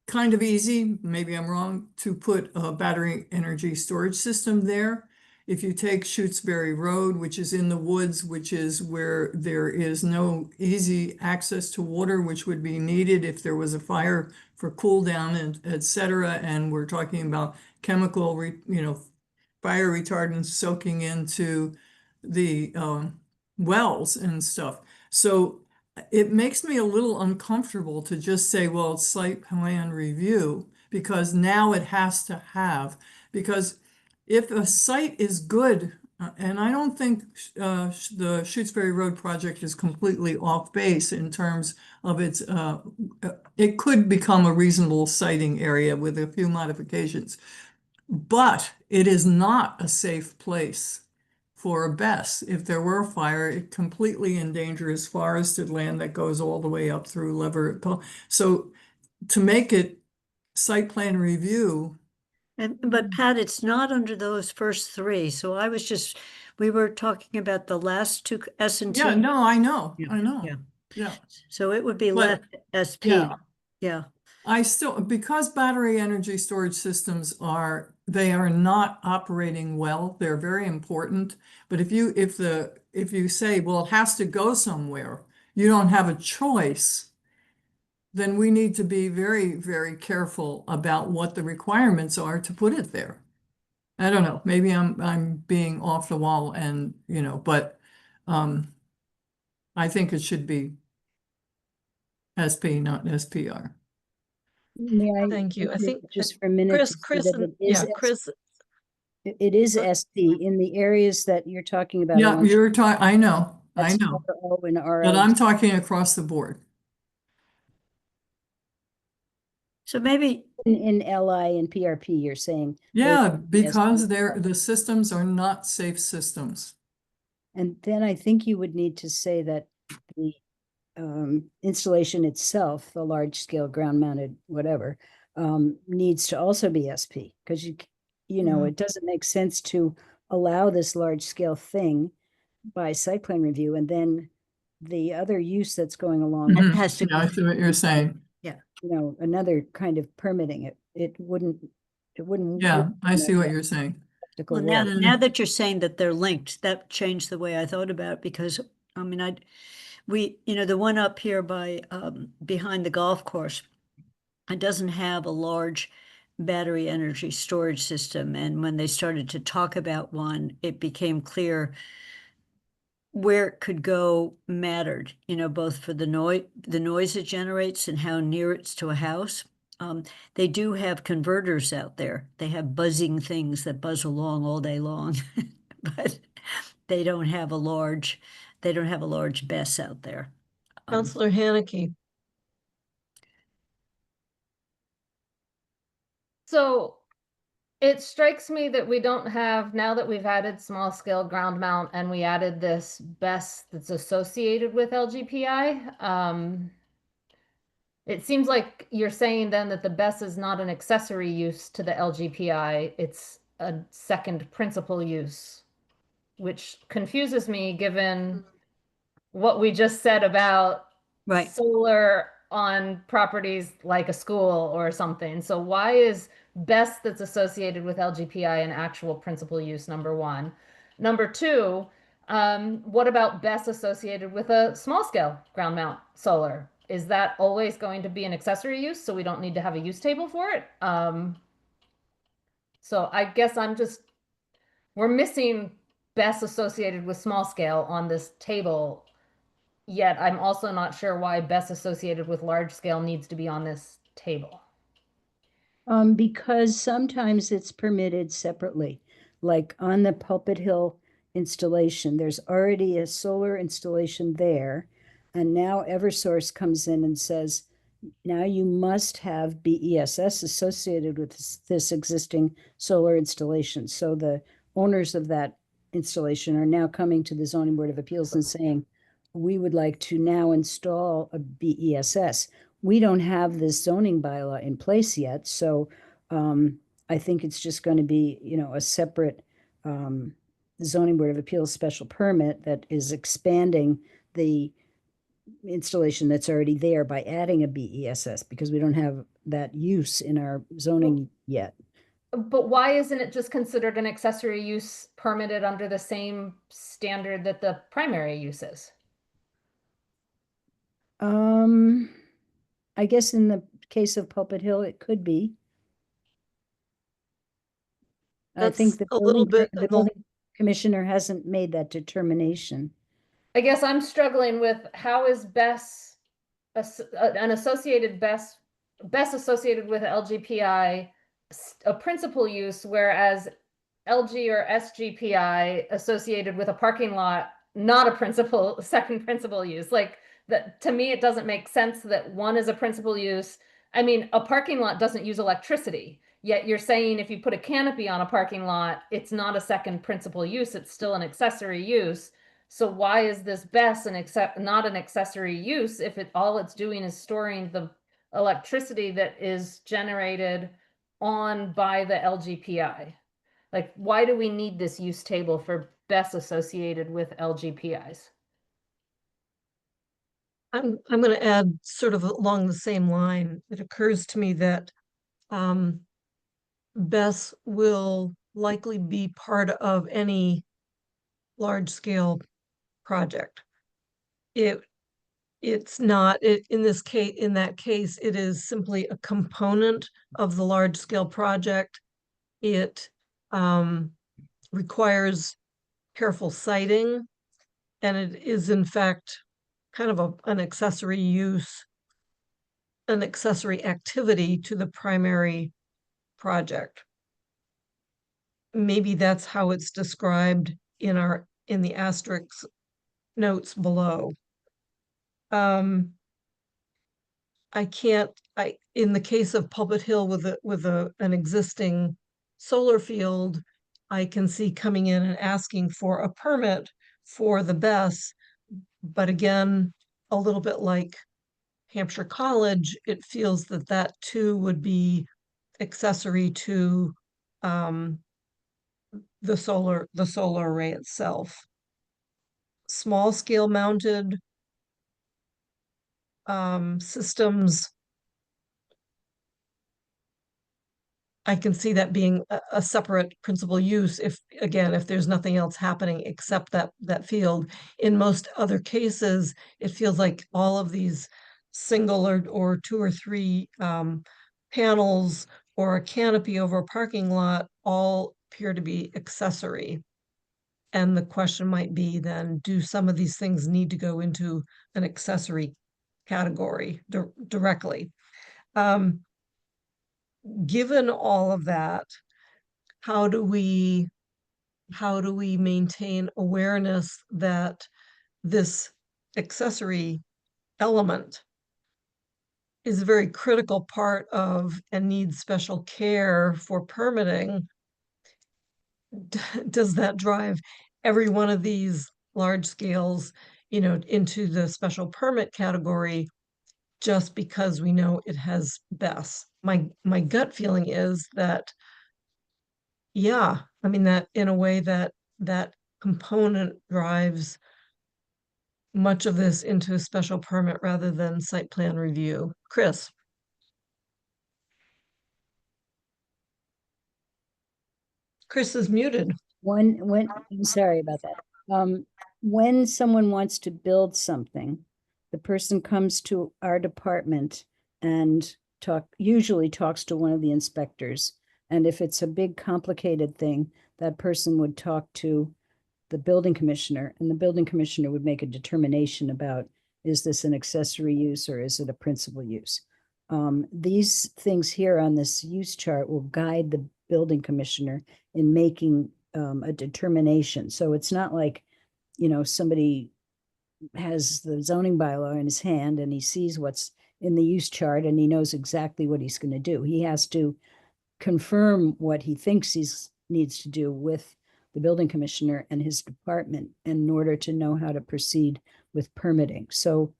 kind of easy, maybe I'm wrong, to put a battery energy storage system there. If you take Shutesbury Road, which is in the woods, which is where there is no easy access to water, which would be needed if there was a fire for cool down and et cetera. And we're talking about chemical, fire retardants soaking into wells and stuff. So it makes me a little uncomfortable to just say, well, it's site plan review, because now it has to have, because if a site is good, and I don't think the Shutesbury Road project is completely off base in terms of its, it could become a reasonable siting area with a few modifications. But it is not a safe place for a BESS. If there were a fire, it completely endangers forested land that goes all the way up through Leverett. So to make it site plan review, But Pat, it's not under those first three. So we were talking about the last two S and T. yeah, no, I know, Yeah, I know. yeah. Yeah, So it would be But, left SP. yeah. Yeah. I still, because battery energy storage systems they are not operating well, they're very important. But if you say, well, it has to go somewhere, you don't have a choice, then we need to be very, very careful about what the requirements are to put it there. I don't know, maybe I'm being off the wall and, but I think it should be SP, not SPR. May I Thank you. I interrupt think just for a minute Chris, to say Chris, that and it is yeah, Chris, It is Uh, SP in the areas that you're talking about. Yeah, along you're talking, I know, that's but RO and RO. I'm talking across the board. So maybe, In LI and PRP, you're saying. Yeah, those because SP. the systems are not safe systems. And then I think you would need to say that the installation itself, the large scale ground mounted, whatever, needs to also be SP, because Mhm. it doesn't make sense to allow this large scale thing by site plan review, and then the other use that's going along, It Mhm. has to Yeah, I go see what you're saying. another kind of permitting it. It wouldn't Yeah, work I in see a what you're saying. practical well, way. now that you're saying that they're linked, that changed the way I thought about it, because I mean, the one up here by behind the golf course, it doesn't have a large battery energy storage system. And when they started to talk about one, it became clear where it could go mattered, both for the noise it generates and how near it's to a house. They do have converters out there. They have buzzing things that buzz along all day long, but they don't have a large BESS out there. Counselor Haneke. So it strikes me that we don't have, now that we've added small scale ground mount and we added this BESS that's associated with LGPI, it seems like you're saying then that the BESS is not an accessory use to the LGPI, it's a second principal use, which confuses me given what we just said about Right. solar on properties like a school or something. So why is BESS that's associated with LGPI an actual principal use, number one? Number two, what about BESS associated with a small scale ground mount solar? Is that always going to be an accessory use, so we don't need to have a use table for it? So I guess we're missing BESS associated with small scale on this table. Yet I'm also not sure why BESS associated with large scale needs to be on this table. Because sometimes it's permitted separately, like on the Pulpit Hill installation, there's already a solar installation there. And now Eversource comes in and says, now you must have BESS associated with this existing solar installation. So the owners of that installation are now coming to the Zoning Board of Appeals and saying, we would like to now install a BESS. We don't have this zoning bylaw in place yet, so I think it's just going to be, a separate Zoning Board of Appeals special permit that is expanding the installation that's already there by adding a BESS, because we don't have that use in our zoning yet. But why isn't it just considered an accessory use permitted under the same standard that the primary use is? I guess in the case of Pulpit Hill, it could be. I think That's the a little building, bit the of a- building commissioner hasn't made that determination. I guess I'm struggling with how is BESS an associated BESS associated with LGPI a principal use, whereas LG or SGPI associated with a parking lot, not a second principal use. Like that, to me, it doesn't make sense that one is a principal use. I mean, a parking lot doesn't use electricity, yet you're saying if you put a canopy on a parking lot, it's not a second principal use, it's still an accessory use. So why is this BESS not an accessory use if all it's doing is storing the electricity that is generated on by the LGPI? Like, why do we need this use table for BESS associated with LGPIs? I'm going to add sort of along the same line. It occurs to me that BESS will likely be part of any large-scale project. It's not in that case, it is simply a component of the large-scale project. It requires careful siting, and it is in fact kind of an accessory use, an accessory activity to the primary project. Maybe that's how it's described in the asterisk notes below. In the case of Pulpit Hill with an existing solar field, I can see coming in and asking for a permit for the BESS, but again, a little bit like Hampshire College, it feels that too would be accessory to the solar array itself. Small scale mounted systems, I can see that being a separate principal use if there's nothing else happening except that field. In most other cases, it feels like all of these single or two or three panels or a canopy over a parking lot all appear to be accessory. And the question might be then, do some of these things need to go into an accessory category directly? Given all of that, how do we maintain awareness that this accessory element is a very critical part of and needs special care for permitting? Does that drive every one of these large scales, into the special permit category just because we know it has BESS? My gut feeling is that, yeah, I mean, that in a way that component drives much of this into a special permit rather than site plan review. Chris? Chris is muted. I'm sorry about that. When someone wants to build something, the person comes to our department and usually talks to one of the inspectors. And if it's a big complicated thing, that person would talk to the building commissioner, and the building commissioner would make a determination about, is this an accessory use or is it a principal use? These things here on this use chart will guide the building commissioner in making a determination. So it's not like, somebody has the zoning bylaw in his hand and he sees what's in the use chart and he knows exactly what he's going to do. He has to confirm what he thinks he needs to do with the building commissioner and his department in order to know how to proceed with permitting. So,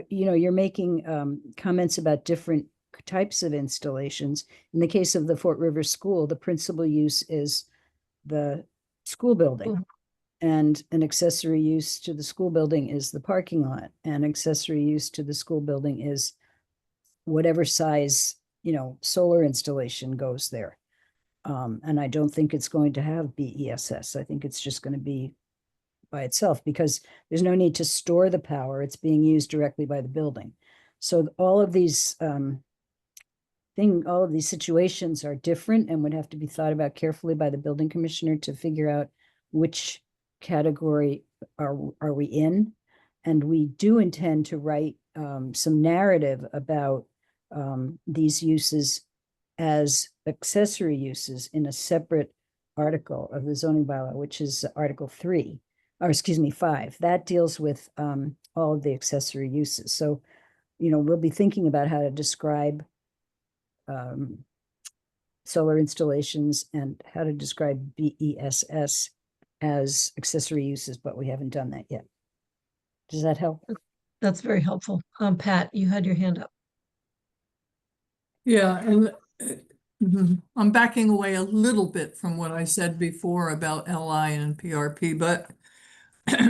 you're making comments about different types of installations. In the case of the Fort River School, the principal use is the school building. And an accessory use to the school building is the parking lot. And accessory use to the school building is whatever size, solar installation goes there. And I don't think it's going to have BESS. I think it's just going to be by itself because there's no need to store the power. It's being used directly by the building. So all of these situations are different and would have to be thought about carefully by the building commissioner to figure out which category are we in? And we do intend to write some narrative about these uses as accessory uses in a separate article of the zoning bylaw, which is Article 3, or excuse me, 5. That deals with all of the accessory uses. So, we'll be thinking about how to describe solar installations and how to describe BESS as accessory uses, but we haven't done that yet. Does that help? That's very helpful. Pat, you had your hand up. Yeah, and I'm backing away a little bit from what I said before about LI and PRP, but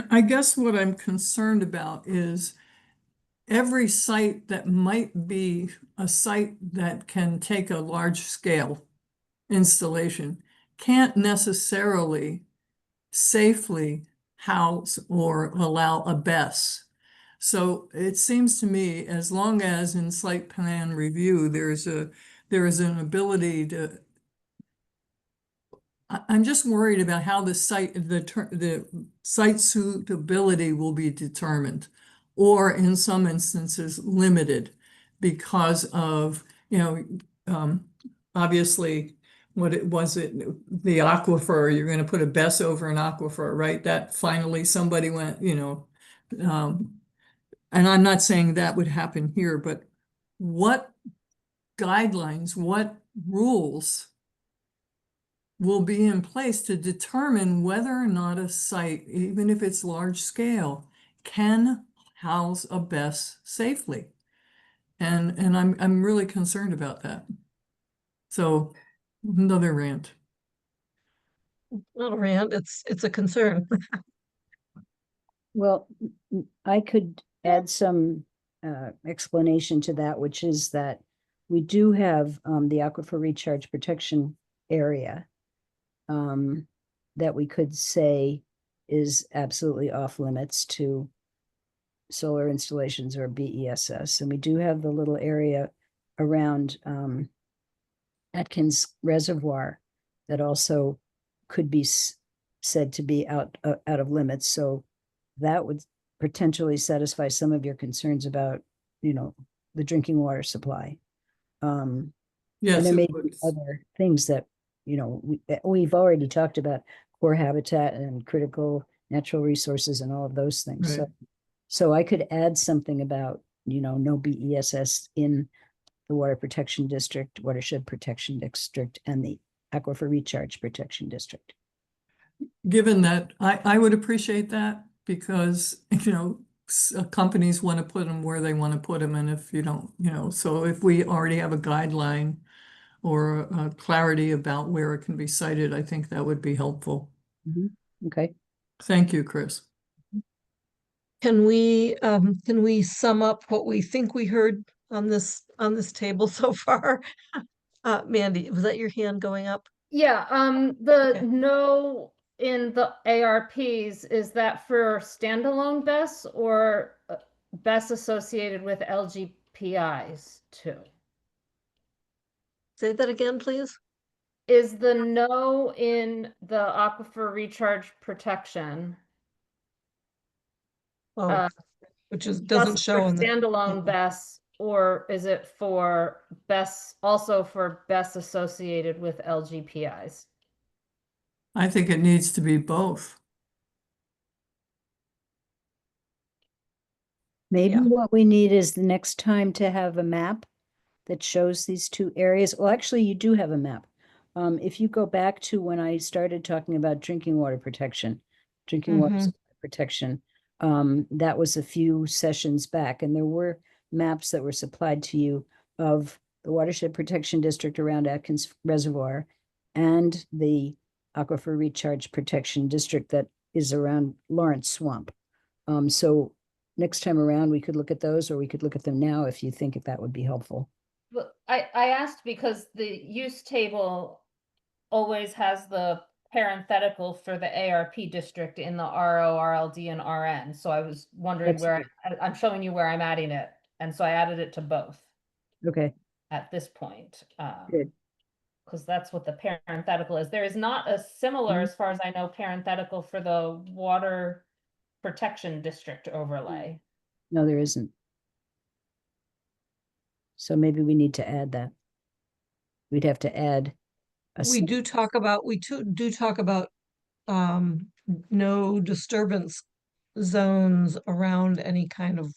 I guess what I'm concerned about is every site that might be a site that can take a large scale installation can't necessarily safely house or allow a BESS. So it seems to me, as long as in site plan review, there is an ability to. I'm just worried about how the site suitability will be determined, or in some instances limited, because of, obviously, the aquifer, you're going to put a BESS over an aquifer, right? That finally somebody went, and I'm not saying that would happen here, but what guidelines, what rules will be in place to determine whether or not a site, even if it's large scale, can house a BESS safely? And I'm really concerned about that. So another rant. Not a rant, it's a concern. Well, I could add some explanation to that, which is that we do have the aquifer recharge protection area that we could say is absolutely off limits to solar installations or BESS. And we do have the little area around Atkins Reservoir that also could be said to be out of limits. So that would potentially satisfy some of your concerns about, the drinking water supply. And Yes, there it may be would. other things that, we've already talked about core habitat and critical natural resources and all of those things. Right. So I could add something about, no BESS in the Water Protection District, Watershed Protection District, and the Aquifer Recharge Protection District. Given that, I would appreciate that, because, companies want to put them where they want to put them, and if you don't, so if we already have a guideline or clarity about where it can be cited, I think that would be helpful. Okay. Thank you, Chris. Can we sum up what we think we heard on this table so far? Mandy, was that your hand going up? Yeah, the Okay. no in the ARPs, is that for standalone BESS or BESS associated with LGPIs too? Say that again, please. Is the no in the aquifer recharge protection Oh, which doesn't just show for on the standalone BESS, or is it for BESS, also for BESS associated with LGPIs? I think it needs to be both. Maybe Yeah. what we need is the next time to have a map that shows these two areas. Well, actually, you do have a map. If you go back to when I started talking about drinking water protection, drinking water supply protection, that was a few sessions back, and there were maps that were supplied to you of the Watershed Protection District around Atkins Reservoir and the Aquifer Recharge Protection District that is around Lawrence Swamp. So next time around, we could look at those, or we could look at them now if you think that would be helpful. But I asked because the use table always has the parenthetical for the ARP district in the RO, RLD, and RN. So I was wondering That's where I'm showing you where I'm adding it. And so I added it to both Okay, at this point. good. because that's what the parenthetical is. There is not a similar, Mhm. as far as I know, parenthetical for the water protection district overlay. No, there isn't. So maybe we need to add that. We'd have to add a. We do talk about, do talk about no disturbance zones around any kind of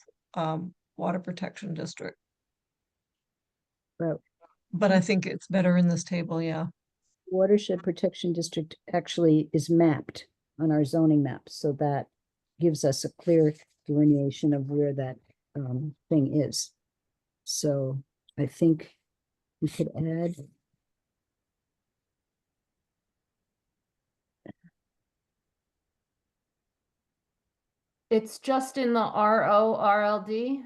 water protection district. Well, But I think it's better in this table, yeah. watershed protection district actually is mapped on our zoning map, so that gives us a clear delineation of where that thing is. So I think we could add. It's just in the RO, RLD?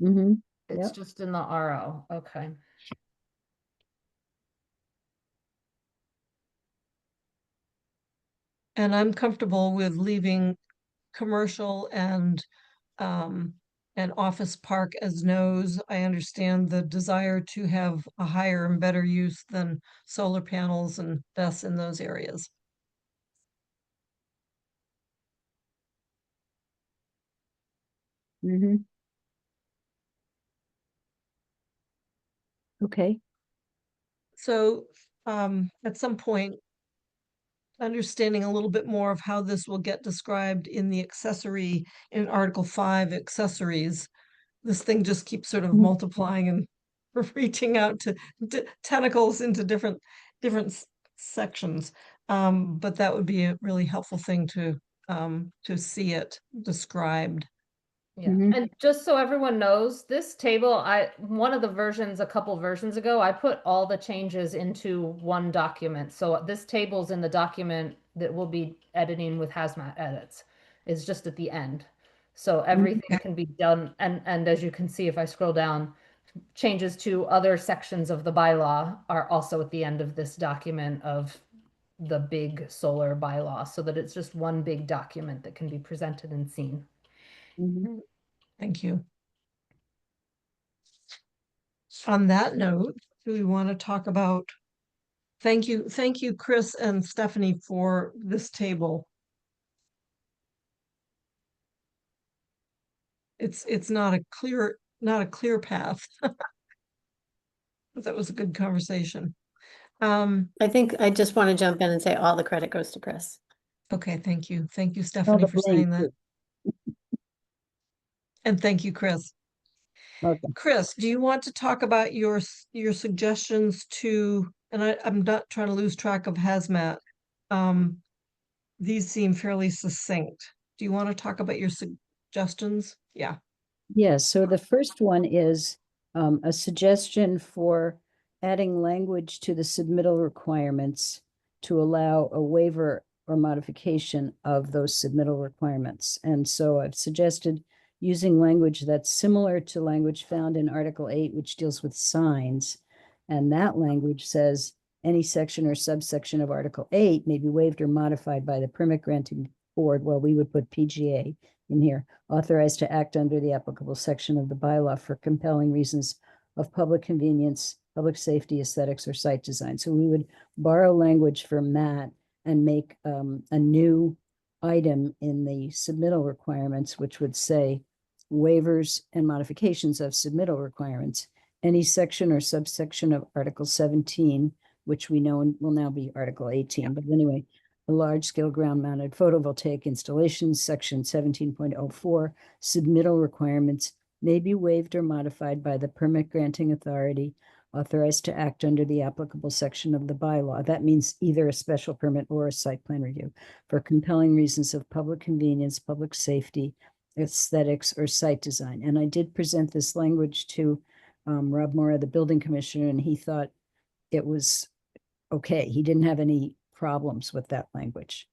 Mhm. It's Yep. just in the RO, okay. And I'm comfortable with leaving commercial and office park as no's. I understand the desire to have a higher and better use than solar panels and BESS in those areas. Mhm. Okay. So at some point, understanding a little bit more of how this will get described in the accessory, in Article 5 accessories, this thing just keeps sort of Mhm. multiplying and reaching out to tentacles into different sections. But that would be a really helpful thing to see it described. Yeah, Mhm. and just so everyone knows, this table, one of the versions, a couple versions ago, I put all the changes into one document. So this table's in the document that we'll be editing with Hazmat edits. Is just at the end. So everything can be done, and as you can see, if I scroll down, changes to other sections of the bylaw are also at the end of this document of the big solar bylaw, so that it's just one big document that can be presented and seen. Mhm. Thank you. On that note, do we want to talk about, thank you, Chris and Stephanie, for this table. It's not a clear path. But that was a good conversation. I think I just want to jump in and say all the credit goes to Chris. Okay, thank you. Thank you, All Stephanie, the for blame saying that. too. And thank you, Chris. Okay. Chris, do you want to talk about your suggestions to, and I'm not trying to lose track of hazmat. These seem fairly succinct. Do you want to talk about your suggestions? Yeah. Yes, so the first one is a suggestion for adding language to the submittal requirements to allow a waiver or modification of those submittal requirements. And so I've suggested using language that's similar to language found in Article 8, which deals with signs. And that language says any section or subsection of Article 8 may be waived or modified by the permit granting board. Well, we would put PGA in here, authorized to act under the applicable section of the bylaw for compelling reasons of public convenience, public safety, aesthetics, or site design. So we would borrow language from that and make a new item in the submittal requirements, which would say waivers and modifications of submittal requirements. Any section or subsection of Article 17, which we know will now be Article 18, but anyway, a large-scale ground-mounted photovoltaic installations, section 17.04, submittal requirements may be waived or modified by the permit granting authority authorized to act under the applicable section of the bylaw. That means either a special permit or a site plan review for compelling reasons of public convenience, public safety, aesthetics, or site design. And I did present this language to Rob Mora, the building commissioner, and he thought it was okay. He didn't have any problems with that language.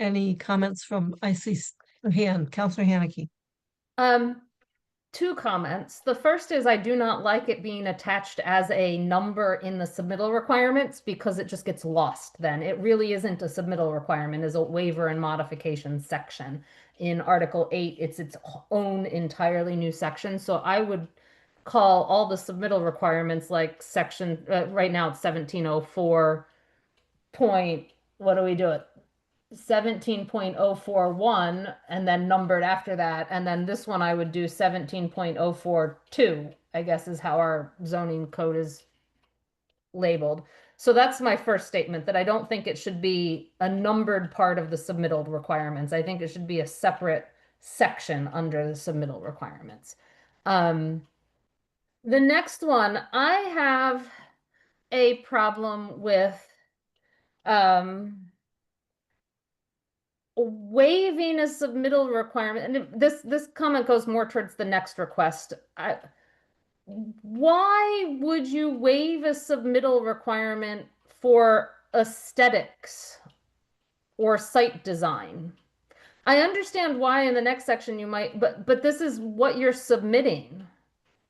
Any comments from, I see a hand, Councilor Haneke. Two comments. The first is I do not like it being attached as a number in the submittal requirements because it just gets lost then. It really isn't a submittal requirement, it's a waiver and modification section. In Article 8, it's its own entirely new section. So I would call all the submittal requirements like section, right now it's 1704 point, what do we do it? 17.041 and then numbered after that. And then this one I would do 17.042, I guess is how our zoning code is labeled. So that's my first statement, that I don't think it should be a numbered part of the submittal requirements. I think it should be a separate section under the submittal requirements. The next one, I have a problem with waiving a submittal requirement, and this comment goes more towards the next request. Why would you waive a submittal requirement for aesthetics or site design? I understand why in the next section you might, but this is what you're submitting.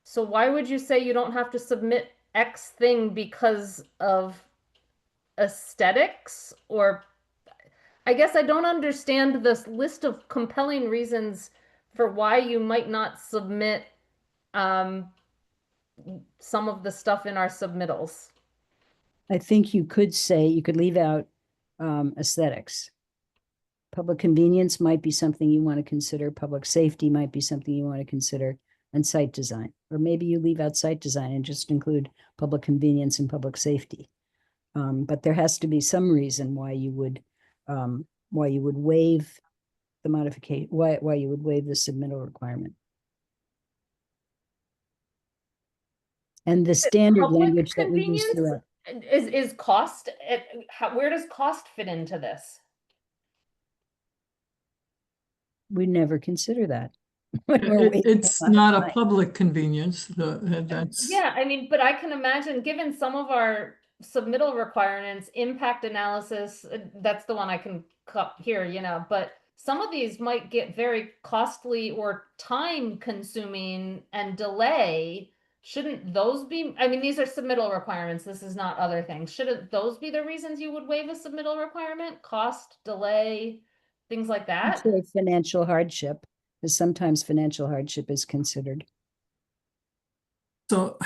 So why would you say you don't have to submit X thing because of aesthetics? Or I guess I don't understand this list of compelling reasons for why you might not submit some of the stuff in our submittals. I think you could say, you could leave out aesthetics. Public convenience might be something you want to consider. Public safety might be something you want to consider, and site design. Or maybe you leave out site design and just include public convenience and public safety. But there has to be some reason why you would waive the modification, why you would waive the submittal requirement. And the standard Public language that we use convenience throughout. is cost, where does cost fit into this? We never consider that. when we're waiving It's the not a modification. public convenience, that's. Yeah, I mean, but I can imagine, given some of our submittal requirements, impact analysis, that's the one I can cut here, you know, but some of these might get very costly or time consuming and delay. Shouldn't those be, I mean, these are submittal requirements. This is not other things. Shouldn't those be the reasons you would waive a submittal requirement? Cost, delay, things like I'd that? say financial hardship, because sometimes financial hardship is considered. So,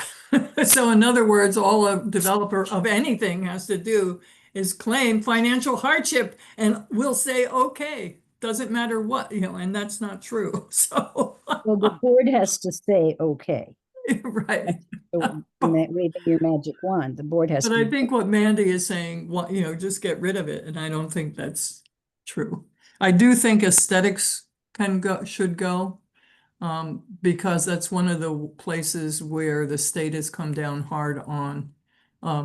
so in other words, all a developer of anything has to do is claim financial hardship and we'll say, okay, doesn't matter what, you know, and that's not true. So, Well, the board has to say, okay. right. Waving your magic wand, the board has But to. I think what Mandy is saying, what, you know, just get rid of it. And I don't think that's true. I do think aesthetics should go. Because that's one of the places where the state has come down hard on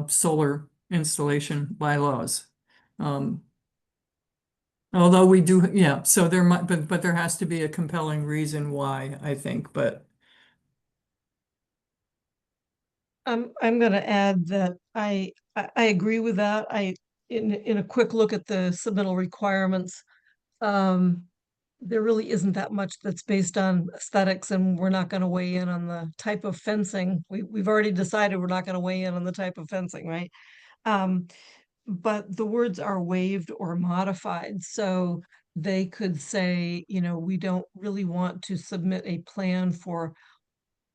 solar installation bylaws. Although we do, yeah, so there might, but there has to be a compelling reason why, I think, but. I'm gonna add that I agree with that. In a quick look at the submittal requirements, there really isn't that much that's based on aesthetics, and we're not gonna weigh in on the type of fencing. We've already decided we're not gonna weigh in on the type of fencing, right? But the words are waived or modified, so they could say, you know, we don't really want to submit a plan for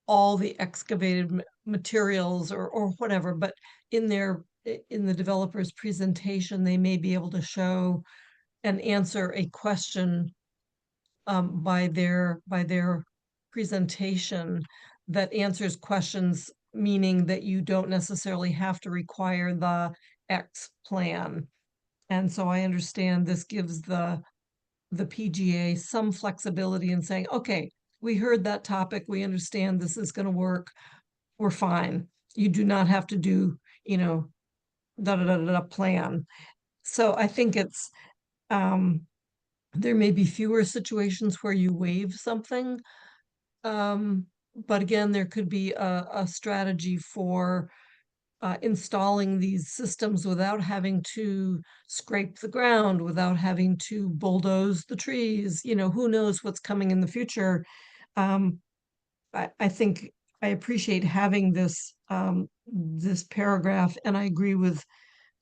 all the excavated materials or whatever, but in the developer's presentation, they may be able to show and answer a question by their presentation that answers questions, meaning that you don't necessarily have to require the X plan. And so I understand this gives the PGA some flexibility in saying, okay, we heard that topic, we understand this is going to work, we're fine. You do not have to do, you know, plan. So I think it's there may be fewer situations where you waive something. But again, there could be a strategy for installing these systems without having to scrape the ground, without having to bulldoze the trees. You know, who knows what's coming in the future. I think I appreciate having this this paragraph, and I agree with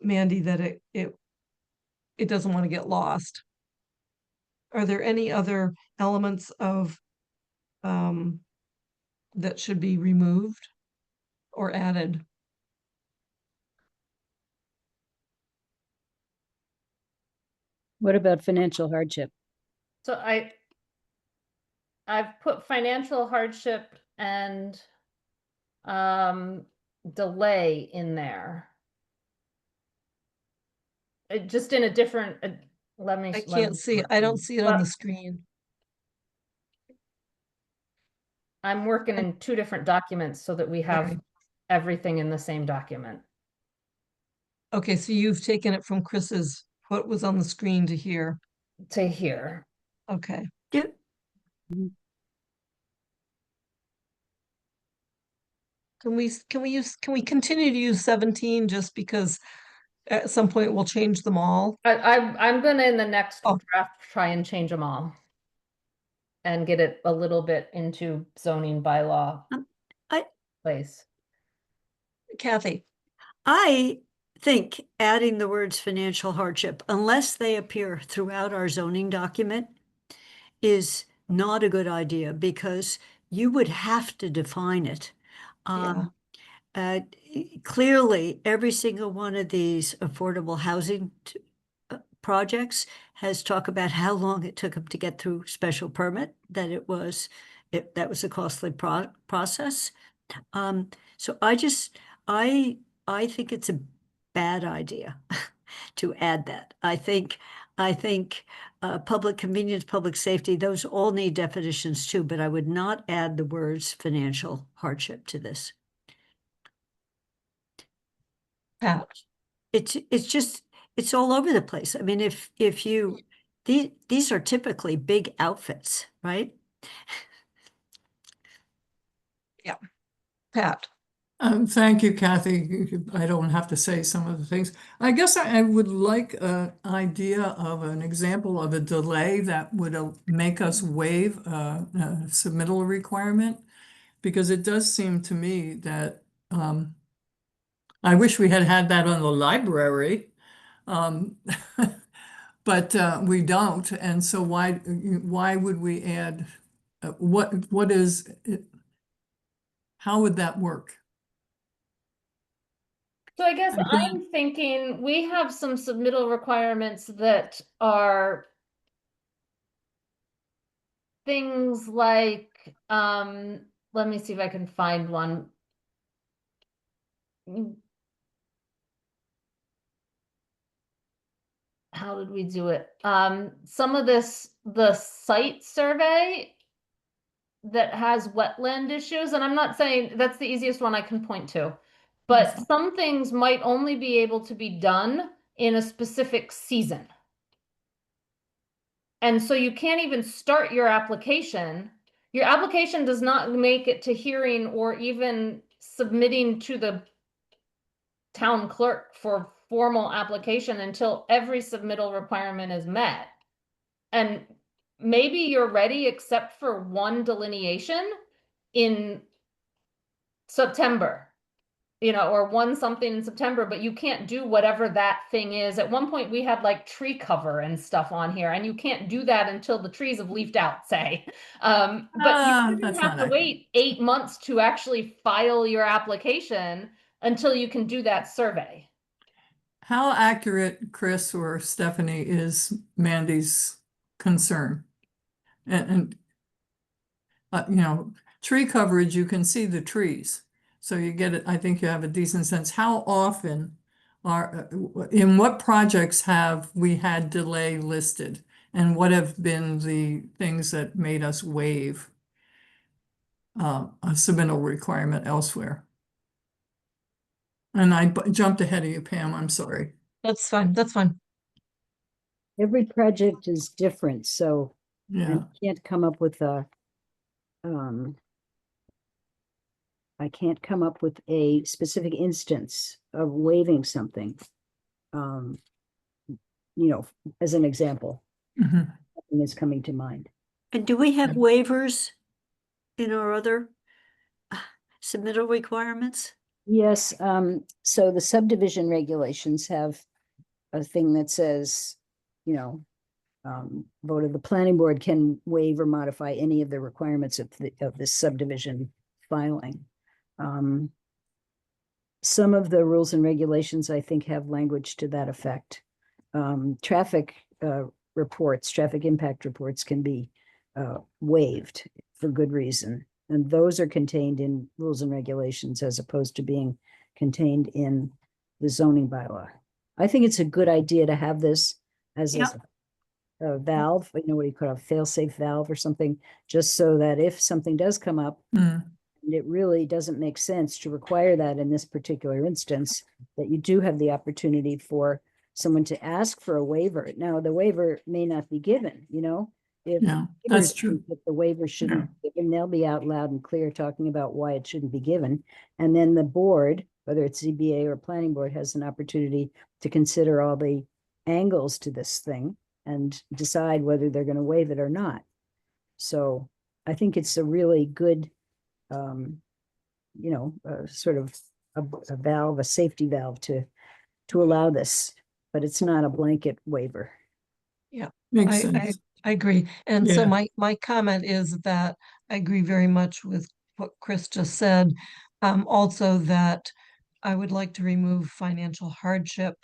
Mandy that it doesn't want to get lost. Are there any other elements of that should be removed or added? What about financial hardship? So I've put financial hardship and delay in there. Just in a different, let me. I let can't me see, look I don't in- see it on the but screen. I'm working in two different documents so that we have Okay. everything in the same document. Okay, so you've taken it from Chris's, what was on the screen to here. To here. Okay, Yeah, can we continue to use 17 just because at some point we'll change them all? I'm gonna in the next Oh. draft try and change them all. And get it a little bit into zoning bylaw I place. Kathy, I think adding the words financial hardship, unless they appear throughout our zoning document, is not a good idea because you would have to define it. Yeah. Clearly, every single one of these affordable housing projects has talked about how long it took them to get through special permit, that that was a costly process. So I think it's a bad idea to add that. I think public convenience, public safety, those all need definitions too, but I would not add the words financial hardship to this. Pat, It's just, it's all over the place. I mean, if you, these are typically big outfits, right? Pat, Thank you, Kathy. I don't have to say some of the things. I guess I would like an idea of an example of a delay that would make us waive a submittal requirement. Because it does seem to me that I wish we had had that on the library. But we don't. And so why would we add, what is it? How would that work? So I guess I think- I'm thinking we have some submittal requirements that are things like, let me see if I can find one. How did we do it? Some of the site survey that has wetland issues, and I'm not saying that's the easiest one I can point to, but some things might only be able to be done in a specific season. And so you can't even start your application. Your application does not make it to hearing or even submitting to the town clerk for formal application until every submittal requirement is met. And maybe you're ready except for one delineation in September, or one something in September, but you can't do whatever that thing is. At one point we had like tree cover and stuff on here, and you can't do that until the trees have leafed out, say. But you that's shouldn't have not to accurate. wait 8 months to actually file your application until you can do that survey. How accurate, Chris or Stephanie, is Mandy's concern? And tree coverage, you can see the trees. So you get it, I think you have a decent sense. How often in what projects have we had delay listed? And what have been the things that made us waive a submittal requirement elsewhere? And I jumped ahead of you, Pam, I'm sorry. that's fine, that's fine. Every project is different, so I Yeah, can't come up with a specific instance of waiving something. As an example, Mhm. nothing is coming to mind. And do we have waivers in our other submittal requirements? Yes, so the subdivision regulations have a thing that says, vote of the planning board can waive or modify any of the requirements of this subdivision filing. Some of the rules and regulations, I think, have language to that effect. Traffic reports, traffic impact reports can be waived for good reason. And those are contained in rules and regulations as opposed to being contained in the zoning bylaw. I think it's a good idea to have this as Yep. a valve, what do you call it, a fail-safe valve or something, just so that if something does come up, Mm, and it really doesn't make sense to require that in this particular instance, that you do have the opportunity for someone to ask for a waiver. Now, the waiver may not be given, if yeah, neighbors that's true. think that the waiver shouldn't be given, they'll be out loud and clear talking about why it shouldn't be given. And then the board, whether it's ZBA or planning board, has an opportunity to consider all the angles to this thing and decide whether they're going to waive it or not. So I think it's a really good, sort of a valve, a safety valve to allow this, but it's not a blanket waiver. Makes I sense. agree. And so Yeah. my comment is that I agree very much with what Chris just said. Also that I would like to remove financial hardship.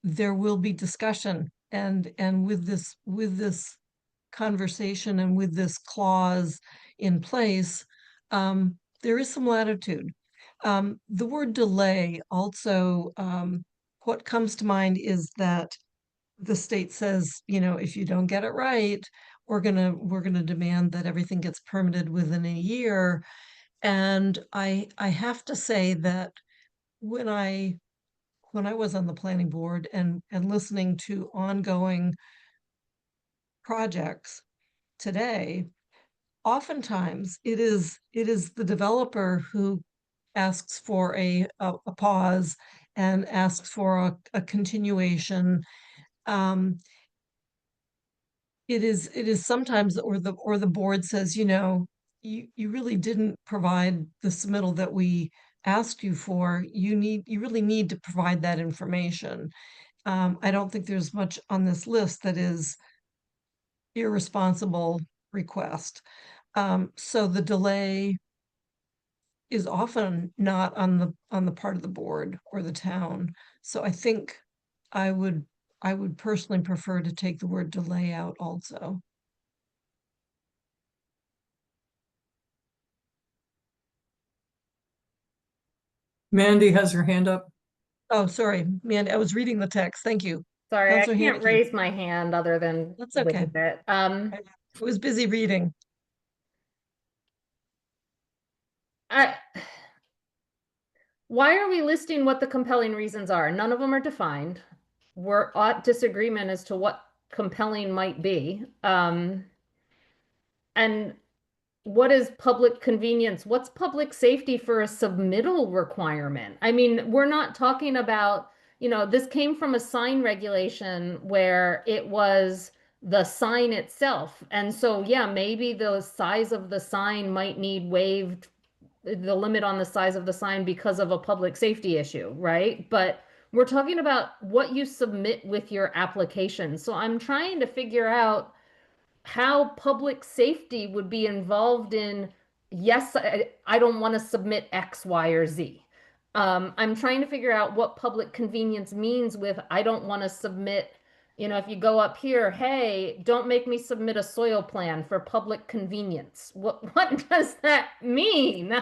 There will be discussion and with this conversation and with this clause in place, there is some latitude. The word delay also, what comes to mind is that the state says, if you don't get it right, we're gonna demand that everything gets permitted within a year. And I have to say that when I was on the planning board and listening to ongoing projects today, oftentimes it is the developer who asks for a pause and asks for a continuation. It is sometimes, or the board says, you really didn't provide the submittal that we asked you for. You really need to provide that information. I don't think there's much on this list that is irresponsible request. So the delay is often not on the part of the board or the town. So I think I would personally prefer to take the word delay out also. Mandy has her hand up. Oh, sorry, man, I was reading the text. Thank you. Sorry, I Counselor can't Hannicky. raise my hand other than That's okay. wave it. I was busy reading. Why are we listing what the compelling reasons are? None of them are defined. We're at disagreement as to what compelling might be. And what is public convenience? What's public safety for a submittal requirement? I mean, we're not talking about, this came from a sign regulation where it was the sign itself. And so, yeah, maybe the size of the sign might need waived, the limit on the size of the sign because of a public safety issue, right? But we're talking about what you submit with your application. So I'm trying to figure out how public safety would be involved in, yes, I don't want to submit X, Y, or Z. I'm trying to figure out what public convenience means with, I don't want to submit, if you go up here, hey, don't make me submit a soil plan for public convenience. What does that mean?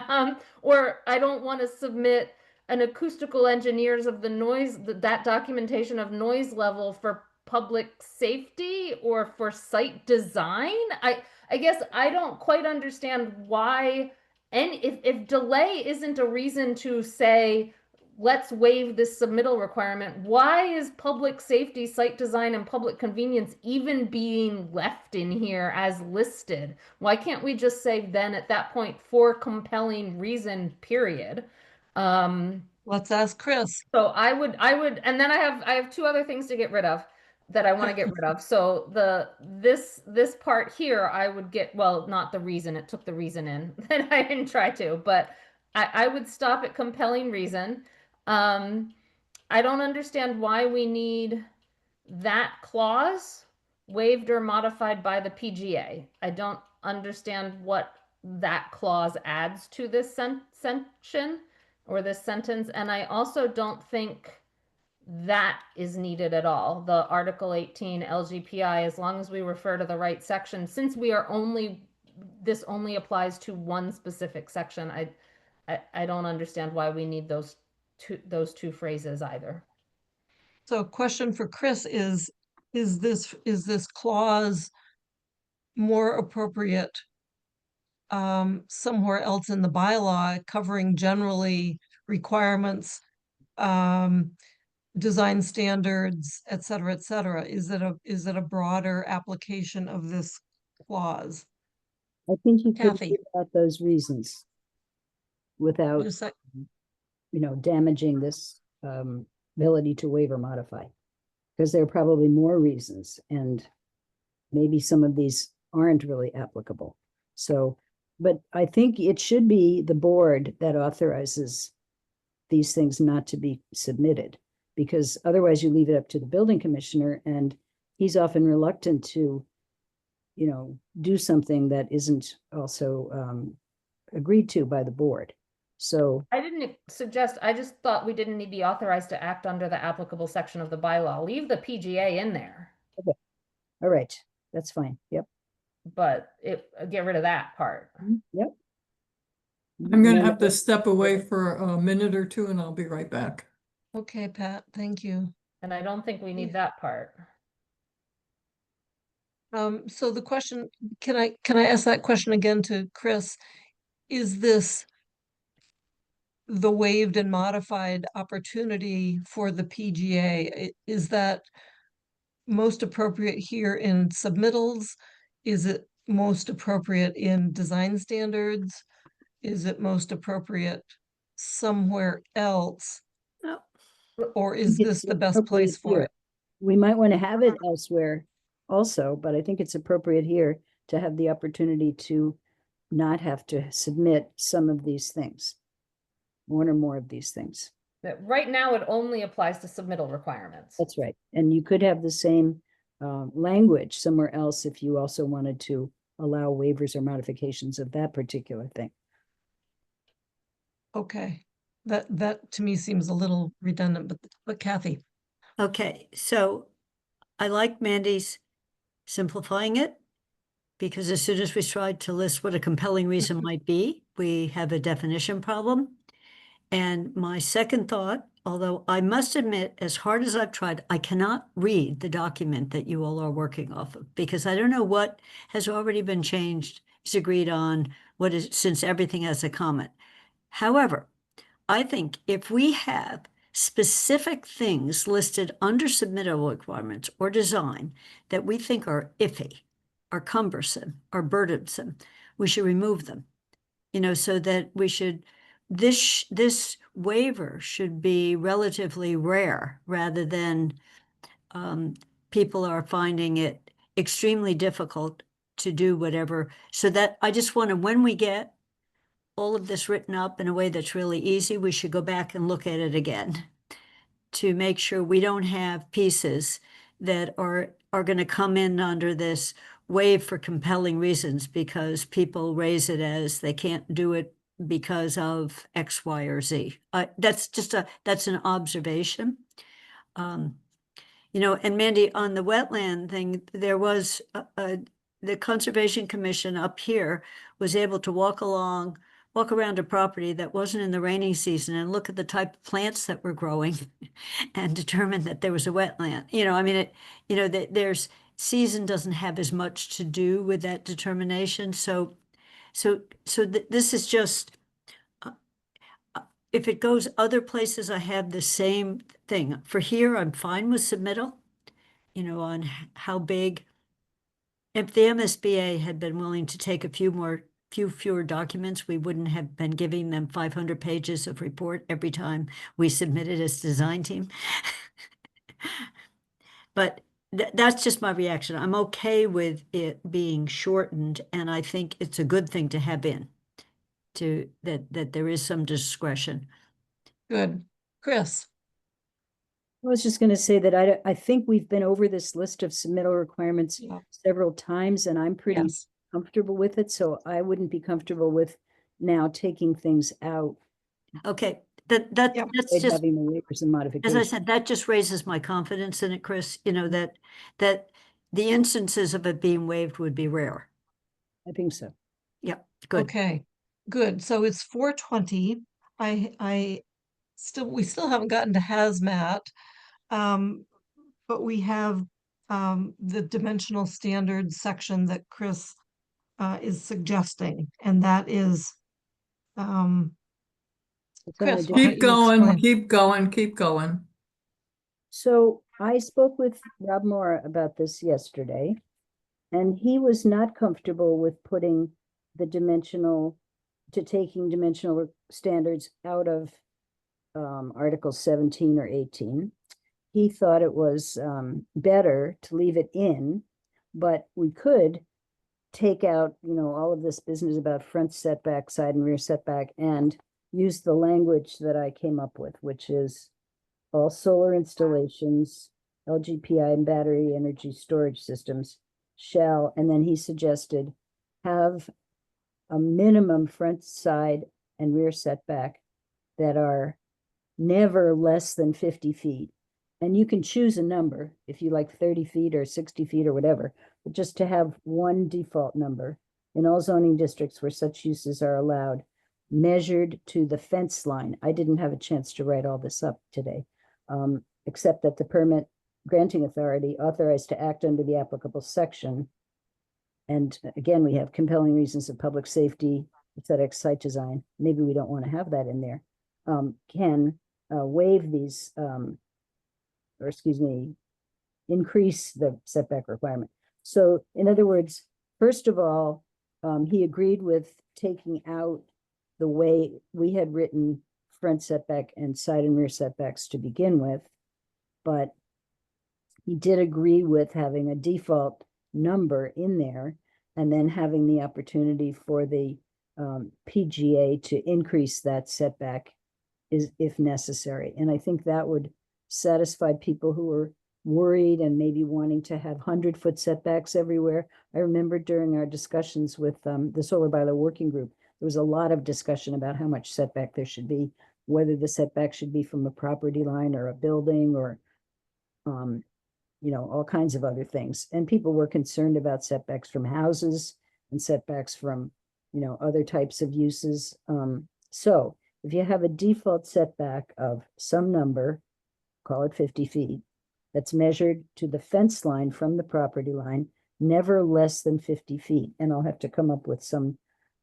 Or I don't want to submit an acoustical engineers of the noise, that documentation of noise level for public safety or for site design. I guess I don't quite understand why, and if delay isn't a reason to say let's waive this submittal requirement, why is public safety, site design, and public convenience even being left in here as listed? Why can't we just say then at that point for compelling reason, period? Let's ask Chris. So I would, and then I have two other things to get rid of that I want to get rid of. So this part here, I would get, well, not the reason, it took the reason in that I didn't try to, but I would stop at compelling reason. I don't understand why we need that clause waived or modified by the PGA. I don't understand what that clause adds to this section or this sentence. And I also don't think that is needed at all. The Article 18 LGPI, as long as we refer to the right section, since we are this only applies to one specific section, I don't understand why we need those two phrases either. So question for Chris is this clause more appropriate somewhere else in the bylaw, covering generally requirements, design standards, et cetera, et cetera? Is it a broader application of this clause? I think you could Kathy. leave out those reasons without, Just like, damaging this ability to waive or modify. Because there are probably more reasons, and maybe some of these aren't really applicable. So, but I think it should be the board that authorizes these things not to be submitted, because otherwise you leave it up to the building commissioner, and he's often reluctant to, do something that isn't also agreed to by the board. So, I didn't suggest, I just thought we didn't need to be authorized to act under the applicable section of the bylaw. Leave the PGA in there, all right, that's fine. Yep. but get rid of that part. Yep. I'm gonna And have to step away for a minute or two and I'll be right back. okay, Pat, thank you. And I don't think we need that part. So the question, can I ask that question again to Chris? Is this the waived and modified opportunity for the PGA? Is that most appropriate here in submittals? Is it most appropriate in design standards? Is it most appropriate somewhere else? No. Or is think this it's the best place appropriate for here. it? We might want to have it elsewhere also, but I think it's appropriate here to have the opportunity to not have to submit some of these things. One or more of these things. That right now, it only applies to submittal requirements. That's right. And you could have the same language somewhere else if you also wanted to allow waivers or modifications of that particular thing. Okay, that to me seems a little redundant, but Kathy. Okay, so I like Mandy's simplifying it, because as soon as we tried to list what a compelling reason might be, we have a definition problem. And my second thought, although I must admit, as hard as I've tried, I cannot read the document that you all are working off of, because I don't know what has already been changed, is agreed on, what is, since everything has a comment. However, I think if we have specific things listed under submittal requirements or design that we think are iffy, are cumbersome, are burdensome, we should remove them. So that we should, this waiver should be relatively rare, rather than people are finding it extremely difficult to do whatever. So that I just want to, when we get all of this written up in a way that's really easy, we should go back and look at it again to make sure we don't have pieces that are going to come in under this waive for compelling reasons because people raise it as they can't do it because of X, Y, or Z. That's just that's an observation. And Mandy, on the wetland thing, there was the Conservation Commission up here was able to walk around a property that wasn't in the raining season and look at the type of plants that were growing and determine that there was a wetland. There's season doesn't have as much to do with that determination. So this is just, if it goes other places, I have the same thing. For here, I'm fine with submittal, on how big. If the MSBA had been willing to take a few fewer documents, we wouldn't have been giving them 500 pages of report every time we submitted as design team. But that's just my reaction. I'm okay with it being shortened, and I think it's a good thing to have in, that there is some discretion. Good. Chris. I was just going to say that I think we've been over this list of submittal requirements Yeah. several times, and I'm pretty Yes. comfortable with it, so I wouldn't be comfortable with now taking things out Okay, Yep. that's and just, having the waivers and as I modifications. said, that just raises my confidence in it, Chris, you know, that the instances of it being waived would be rare. I think so. Yep, good. Okay, good. So it's 4:20. We still haven't gotten to hazmat. But we have the dimensional standards section that Chris is suggesting, and that is It's on a Chris, different- why don't Keep you going, explain? keep going, keep going. So I spoke with Rob Moore about this yesterday, and he was not comfortable with putting the taking dimensional standards out of Article 17 or 18. He thought it was better to leave it in, but we could take out, all of this business about front setback, side and rear setback, and use the language that I came up with, which is all solar installations, LGPI and battery energy storage systems shall, and then he suggested, have a minimum front, side, and rear setback that are never less than 50 feet. And you can choose a number if you like 30 feet or 60 feet or whatever, but just to have one default number in all zoning districts where such uses are allowed, measured to the fence line. I didn't have a chance to write all this up today, except that the permit granting authority authorized to act under the applicable section. And again, we have compelling reasons of public safety, aesthetic, site design. Maybe we don't want to have that in there. Can waive these, increase the setback requirement. So in other words, first of all, he agreed with taking out the way we had written front setback and side and rear setbacks to begin with, but he did agree with having a default number in there and then having the opportunity for the PGA to increase that setback if necessary. And I think that would satisfy people who are worried and maybe wanting to have 100-foot setbacks everywhere. I remember during our discussions with the solar bylaw working group, there was a lot of discussion about how much setback there should be, whether the setback should be from a property line or a building or, all kinds of other things. And people were concerned about setbacks from houses and setbacks from, other types of uses. So if you have a default setback of some number, call it 50 feet, that's measured to the fence line from the property line, never less than 50 feet. And I'll have to come up with some,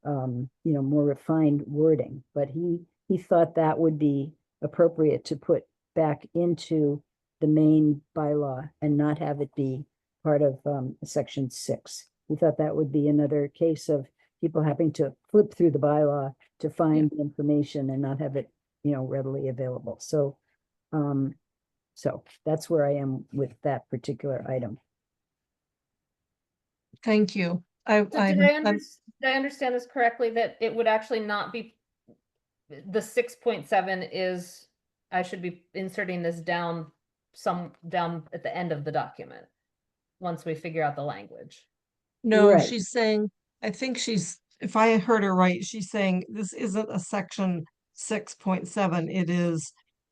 more refined wording, but he thought that would be appropriate to put back into the main bylaw and not have it be part of section 6. He thought that would be another case of people having to flip through the bylaw to find the information and not have it, readily available. So that's where I am with that particular item. Thank you. So did I understand this correctly, that it would actually not be, the 6.7 is, I should be inserting this down at the end of the document, once we figure out the language? No, Right. she's saying, if I heard her right, she's saying this isn't a section 6.7.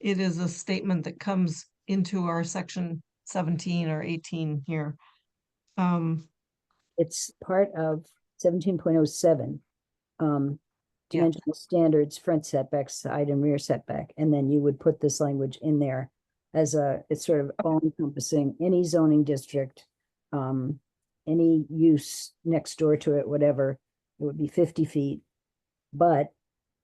It is a statement that comes into our section 17 or 18 here. It's part of 17.07. Yeah. Dimensional standards, front setback, side and rear setback, and then you would put this language in there as it's sort of all encompassing any zoning district, any use next door to it, whatever, it would be 50 feet. But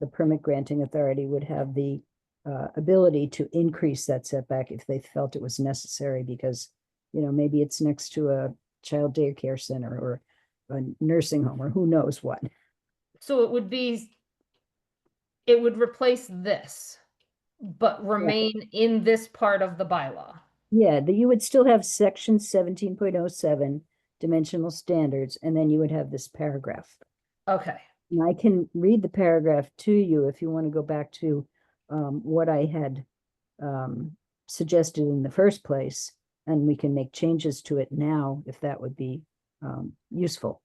the permit granting authority would have the ability to increase that setback if they felt it was necessary, because, maybe it's next to a child daycare center or a nursing home or who knows what. So it would replace this, but remain in this part of the bylaw. Yeah, you would still have section 17.07 dimensional standards, and then you would have this paragraph. Okay. And I can read the paragraph to you if you want to go back to what I had suggested in the first place, and we can make changes to it now if that would be useful.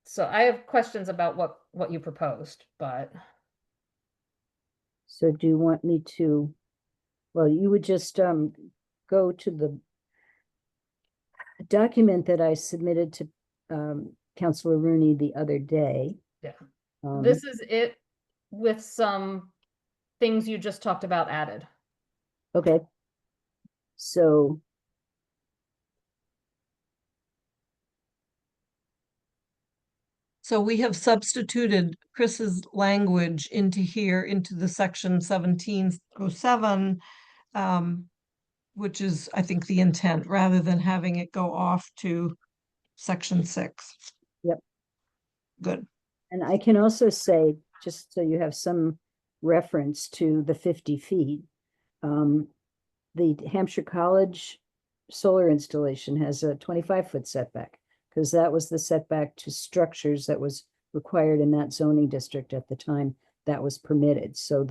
So I have questions about what you proposed, but So do you want me to, well, you would just go to the document that I submitted to Councilor Rooney the other day. Yeah. Um, this is it with some things you just talked about added. Okay. So So we have substituted Chris's language into here, into the section 1707, which is, I think, the intent, rather than having it go off to section 6. Yep. Good. and I can also say, just so you have some reference to the 50 feet, the Hampshire College solar installation has a 25-foot setback, because that was the setback to structures that was required in that zoning district at the time that was permitted. So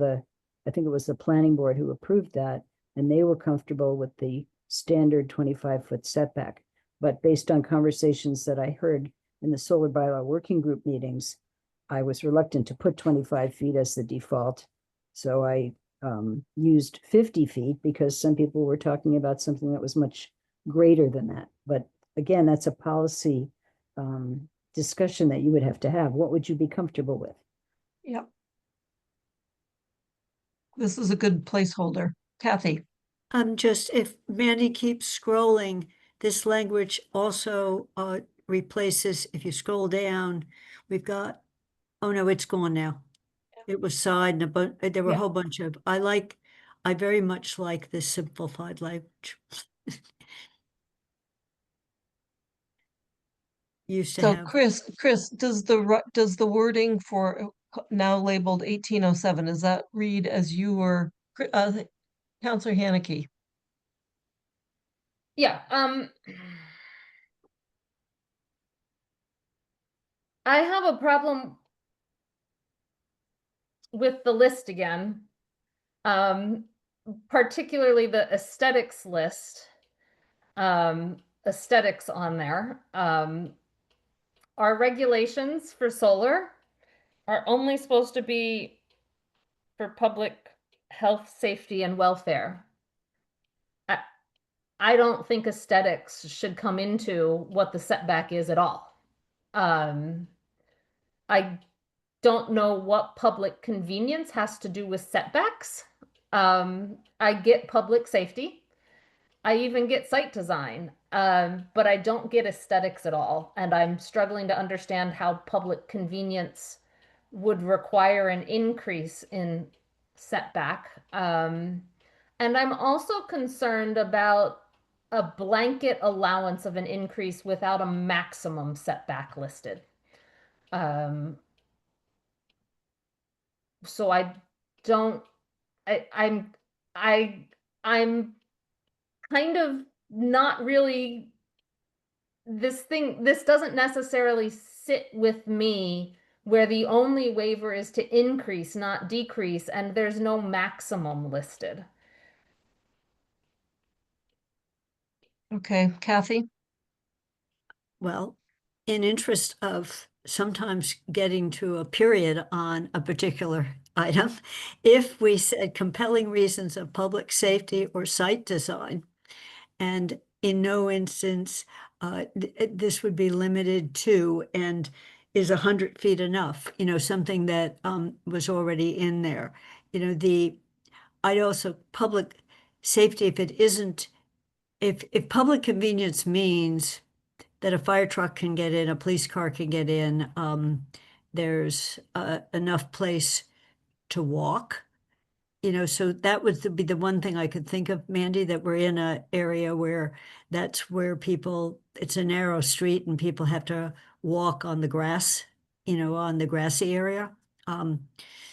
I think it was the planning board who approved that, and they were comfortable with the standard 25-foot setback. But based on conversations that I heard in the solar bylaw working group meetings, I was reluctant to put 25 feet as the default. So I used 50 feet because some people were talking about something that was much greater than that. But again, that's a policy discussion that you would have to have. What would you be comfortable with? Yep. This is a good placeholder. Kathy? Just if Mandy keeps scrolling, this language also replaces, if you scroll down, we've got, oh no, it's gone now. It was side and there were a Yeah. whole bunch of, I very much like this simplified language. Used to So have, Chris, does the wording for now labeled 1807, does that read as you were, Counselor Haneke? Yeah, I have a problem with the list again. Particularly the aesthetics list. Aesthetics on there. Our regulations for solar are only supposed to be for public health, safety, and welfare. I don't think aesthetics should come into what the setback is at all. I don't know what public convenience has to do with setbacks. I get public safety. I even get site design, but I don't get aesthetics at all. And I'm struggling to understand how public convenience would require an increase in setback. And I'm also concerned about a blanket allowance of an increase without a maximum setback listed. So I don't, I'm kind of not really, this doesn't necessarily sit with me where the only waiver is to increase, not decrease, and there's no maximum listed. Okay, Kathy? well, in interest of sometimes getting to a period on a particular item, if we said compelling reasons of public safety or site design, and in no instance, this would be limited to, and is 100 feet enough, something that was already in there. I'd also, public safety, if it isn't, if public convenience means that a fire truck can get in, a police car can get in, there's enough place to walk. So that would be the one thing I could think of, Mandy, that we're in an area where that's where people, it's a narrow street and people have to walk on the grass, on the grassy area.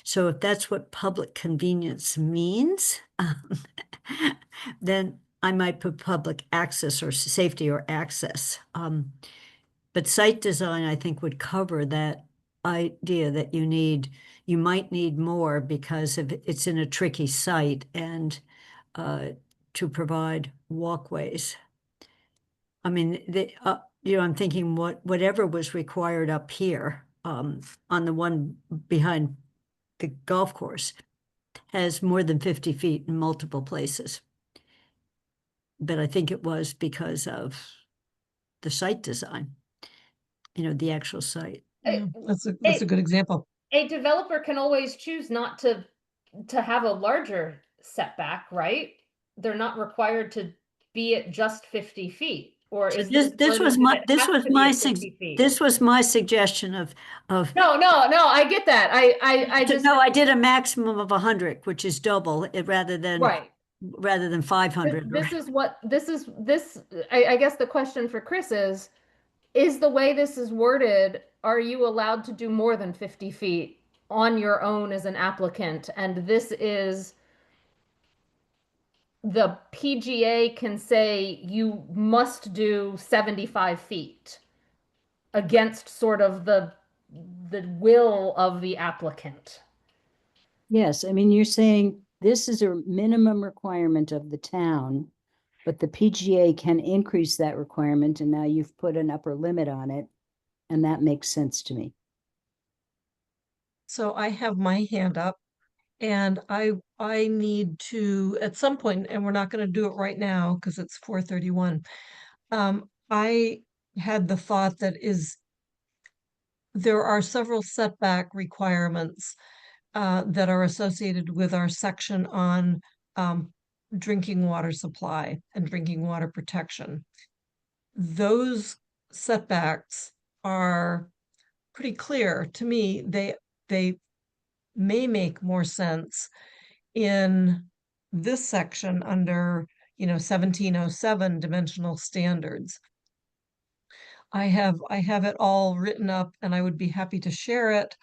So if that's what public convenience means, then I might put public access or safety or access. But site design, I think, would cover that idea that you might need more because it's in a tricky site and to provide walkways. I mean, I'm thinking whatever was required up here, on the one behind the golf course has more than 50 feet in multiple places. But I think it was because of the site design, the actual site. Yeah, that's a good example. A developer can always choose not to have a larger setback, right? They're not required to be at just 50 feet. Or So is this was worded my that it this has was to be my at sug 50 feet? this was my suggestion of No, I get that. I just no, I did a maximum of 100, which is double it rather than right. 500. This is what I guess the question for Chris is the way this is worded, are you allowed to do more than 50 feet on your own as an applicant? And this is the PGA can say you must do 75 feet against sort of the will of the applicant. Yes, I mean, you're saying this is a minimum requirement of the town, but the PGA can increase that requirement, and now you've put an upper limit on it, and that makes sense to me. So I have my hand up, and I need to, at some point, and we're not going to do it right now because it's 4:31. I had the thought that there are several setback requirements that are associated with our section on drinking water supply and drinking water protection. Those setbacks are pretty clear to me. They may make more sense in this section under 1707 dimensional standards. I have it all written up, and I would be happy to share it.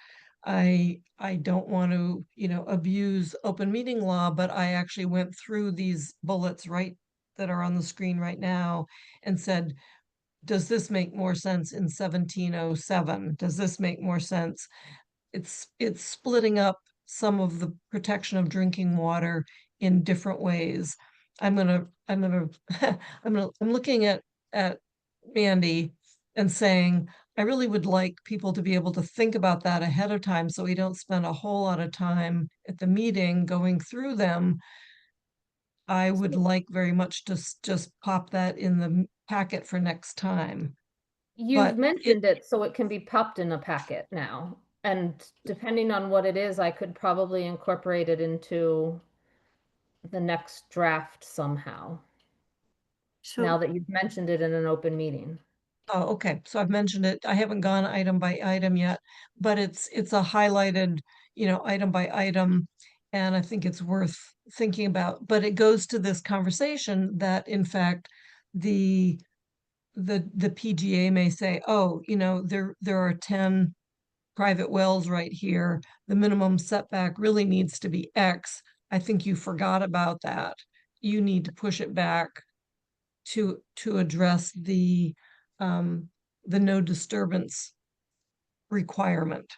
I don't want to, abuse open meeting law, but I actually went through these bullets that are on the screen right now and said, does this make more sense in 1707? Does this make more sense? It's splitting up some of the protection of drinking water in different ways. I'm looking at Mandy and saying, I really would like people to be able to think about that ahead of time so we don't spend a whole lot of time at the meeting going through them. I would like very much to just pop that in the packet for next time. You've But mentioned it, so it can be popped in a packet now. And depending on what it is, I could probably incorporate it into the next draft somehow, now So that you've mentioned it in an open meeting. Oh, okay. So I've mentioned it. I haven't gone item by item yet, but it's a highlighted, item by item. And I think it's worth thinking about, but it goes to this conversation that in fact, the PGA may say, oh, there are 10 private wells right here. The minimum setback really needs to be X. I think you forgot about that. You need to push it back to address the no disturbance requirement.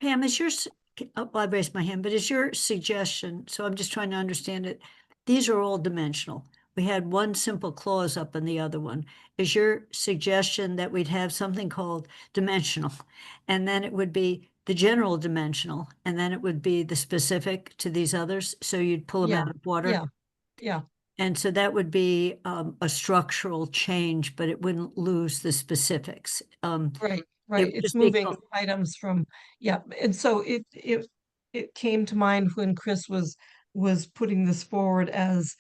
Pam, I raised my hand, but is your suggestion, so I'm just trying to understand it. These are all dimensional. We had one simple clause up in the other one. Is your suggestion that we'd have something called dimensional, and then it would be the general dimensional, and then it would be the specific to these others? So you'd pull them Yeah, out of water? Yeah. And so that would be a structural change, but it wouldn't lose the specifics. Right. would It's just be moving items from, yeah. And so it came to mind when Chris was putting this forward as,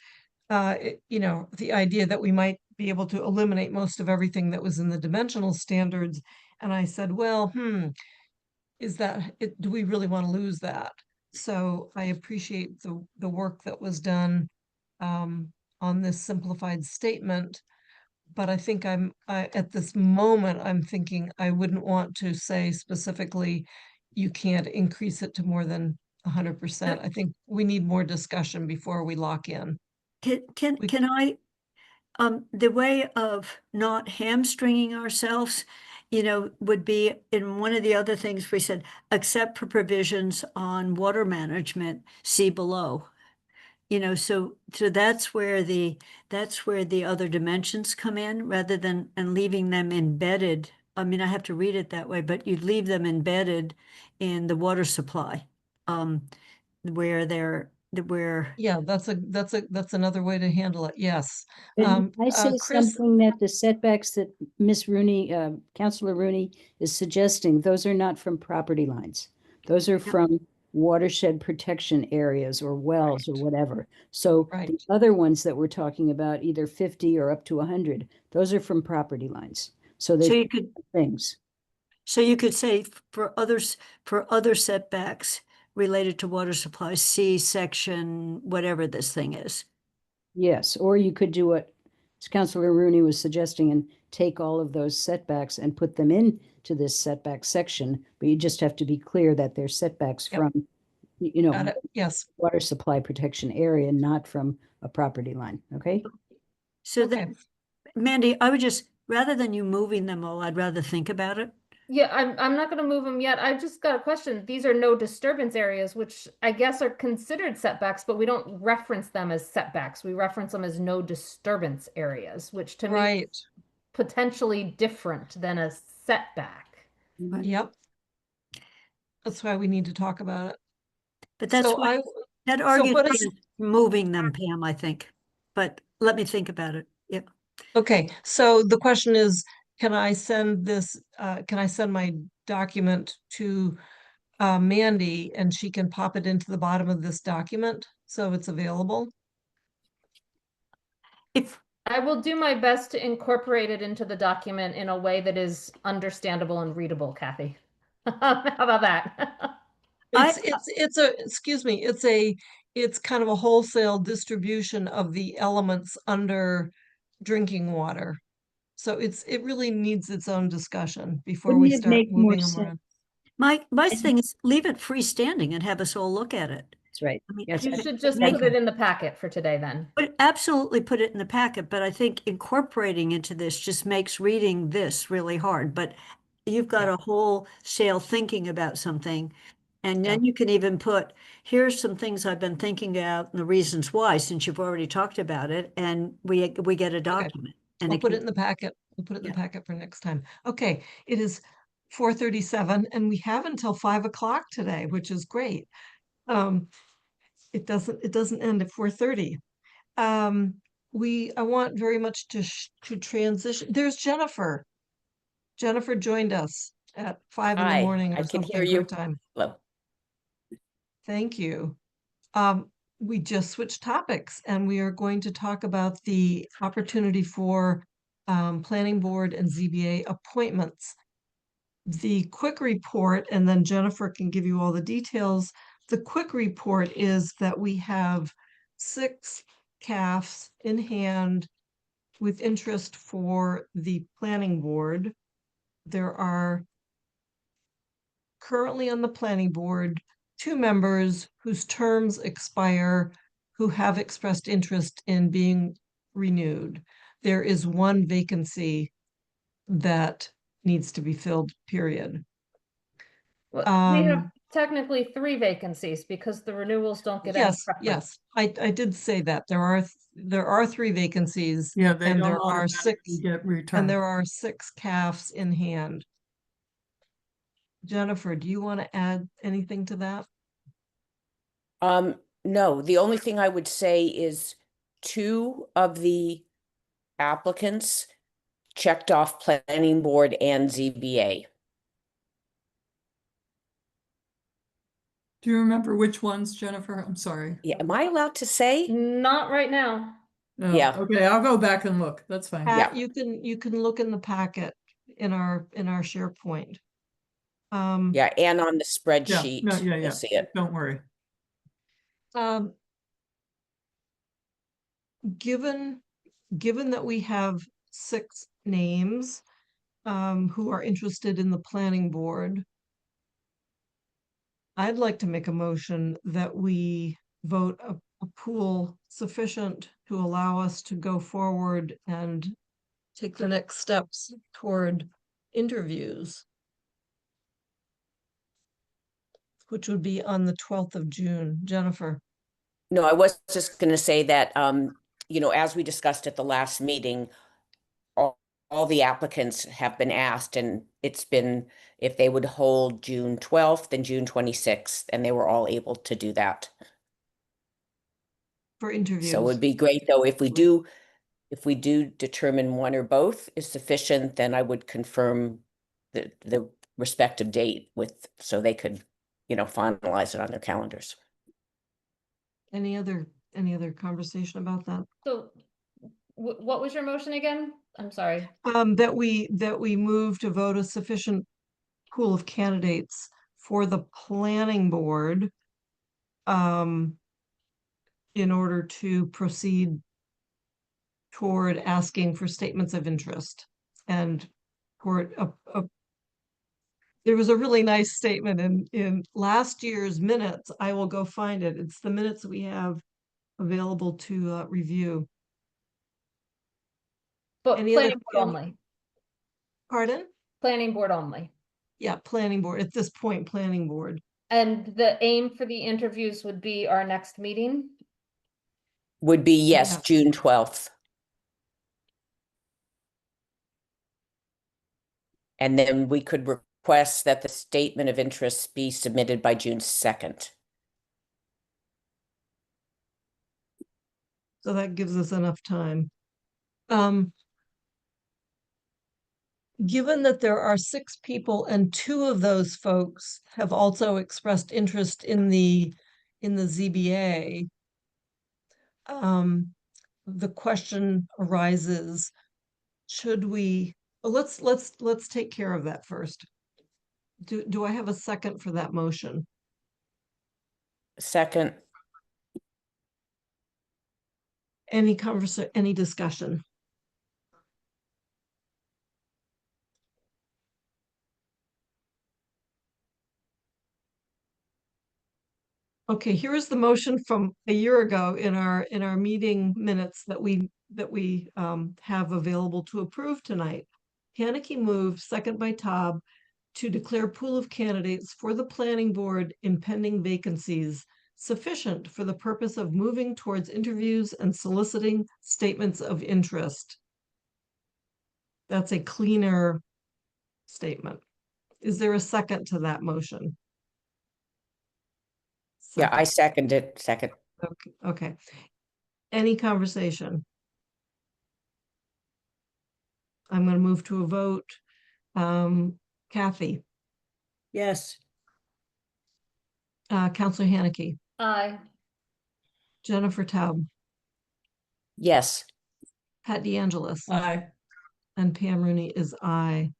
the idea that we might be able to eliminate most of everything that was in the dimensional standards. And I said, well, is that it? Do we really want to lose that? So I appreciate the work that was done on this simplified statement. But I think at this moment, I'm thinking I wouldn't want to say specifically, you can't increase it to more than 100%. I think we need more discussion before we lock in. Can I, the way of not hamstringing ourselves, would be in one of the other things we said, except for provisions on water management, see below. you know, so that's where the other dimensions come in rather than, and leaving them embedded. I mean, I have to read it that way, but you'd leave them embedded in the water supply. Where Yeah, that's another way to handle it, yes. Can I say Chris, something that the setbacks that Ms. Rooney, Councilor Rooney is suggesting, those are not from property lines. Those are from watershed protection areas or wells or Right. whatever. So the Right. other ones that we're talking about, either 50 or up to 100, those are from property lines. So so there's you could things. say for other setbacks related to water supply, C section, whatever this thing is. Yes, or you could do what Councilor Rooney was suggesting and take all of those setbacks and put them into this setback section, but you just have to be clear that they're setbacks Yep. from, got it, yes, water supply protection area, not from a property line, okay? So okay. then, Mandy, I would just, rather than you moving them all, I'd rather think about it. Yeah, I'm not gonna move them yet. I've just got a question. These are no disturbance areas, which I guess are considered setbacks, but we don't reference them as setbacks. We reference them as no disturbance areas, which to me Right, is potentially different than a setback. yep. That's why we need to talk about it. But that's So what, I, that so argues what is, against moving them, Pam, I think. But let me think about it. Yep. okay, so the question is, can I send my document to Mandy and she can pop it into the bottom of this document so it's available? If, I will do my best to incorporate it into the document in a way that is understandable and readable, Kathy. How about that? Excuse me, it's kind of a wholesale distribution of the elements under drinking water. So it really needs its own discussion before we Wouldn't it start make more moving them sense? around. my thing is leave it freestanding and have us all look at it. That's right. I mean, Yes, You I- should just make- put it in the packet for today then. But absolutely put it in the packet, but I think incorporating into this just makes reading this really hard. But you've got Yeah. a whole sail thinking about something. And then Yeah. you can even put, here's some things I've been thinking about and the reasons why, since you've already talked about it, and we get a document. And I'll it put it can, in the packet. We'll put it in the Yeah. packet for next time. Okay, it is 4:37 and we have until 5 o'clock today, which is great. It doesn't end at 4:30. I want very much to transition. There's Jennifer. Jennifer joined us at 5 in the Hi, morning I or can hear something her you. time. Hello. Thank you. We just switched topics and we are going to talk about the opportunity for planning board and ZBA appointments. The quick report, and then Jennifer can give you all the details. The quick report is that we have 6 CAFs in hand with interest for the planning board. There are currently on the planning board 2 members whose terms expire who have expressed interest in being renewed. There is 1 vacancy that needs to be filled, period. Well, we have Um, technically 3 vacancies because the renewals don't get any Yes, preference. yes, I did say that. There are 3 vacancies Yeah, they and don't there are automatically 6, get and returned. there are 6 CAFs in hand. Jennifer, do you want to add anything to that? No, the only thing I would say is 2 of the applicants checked off planning board and ZBA. Do you remember which ones, Jennifer? I'm sorry. Yeah, am I allowed to say? Not right now. No, Yeah. okay, I'll go back and look. That's fine. Pat, Yeah. you can look in the packet in our SharePoint. Yeah, and on the Yeah, spreadsheet, no, yeah, yeah. you'll see it. Don't worry. Given that we have 6 names who are interested in the planning board, I'd like to make a motion that we vote a pool sufficient to allow us to go forward and take the next steps toward interviews, which would be on the 12th of June. Jennifer? No, I was just going to say that, you know, as we discussed at the last meeting, all the applicants have been asked, and it's been, if they would hold June 12th and June 26th, and they were all able to do that. For interviews. So it would be great, though, if we do determine one or both is sufficient, then I would confirm the respective date with, so they could, you know, finalize it on their calendars. Any other conversation about that? So what was your motion again? I'm sorry. That we move to vote a sufficient pool of candidates for the planning board in order to proceed toward asking for statements of interest. And for there was a really nice statement in last year's minutes. I will go find it. It's the minutes we have available to review. But Any other planning board com- only. Pardon? Planning board only. Yeah, planning board, at this point, planning board. And the aim for the interviews would be our next meeting? Would be, yes, Yeah. June 12th. And then we could request that the statement of interest be submitted by June 2nd. So that gives us enough time. Given that there are 6 people and 2 of those folks have also expressed interest in the ZBA, the question arises, should we, well, let's take care of that first. Do I have a second for that motion? Second, Any discussion? Okay, here is the motion from a year ago in our meeting minutes that we have available to approve tonight. Haneke moved, second by Taub, to declare pool of candidates for the planning board in pending vacancies sufficient for the purpose of moving towards interviews and soliciting statements of interest. That's a cleaner statement. Is there a second to that motion? yeah, I second it. Second. Okay. Any conversation? I'm going to move to a vote. Kathy, Yes. Counselor Haneke, Aye. Jennifer Taub, Yes. Pat DeAngelis, Aye. and Pam Rooney is aye.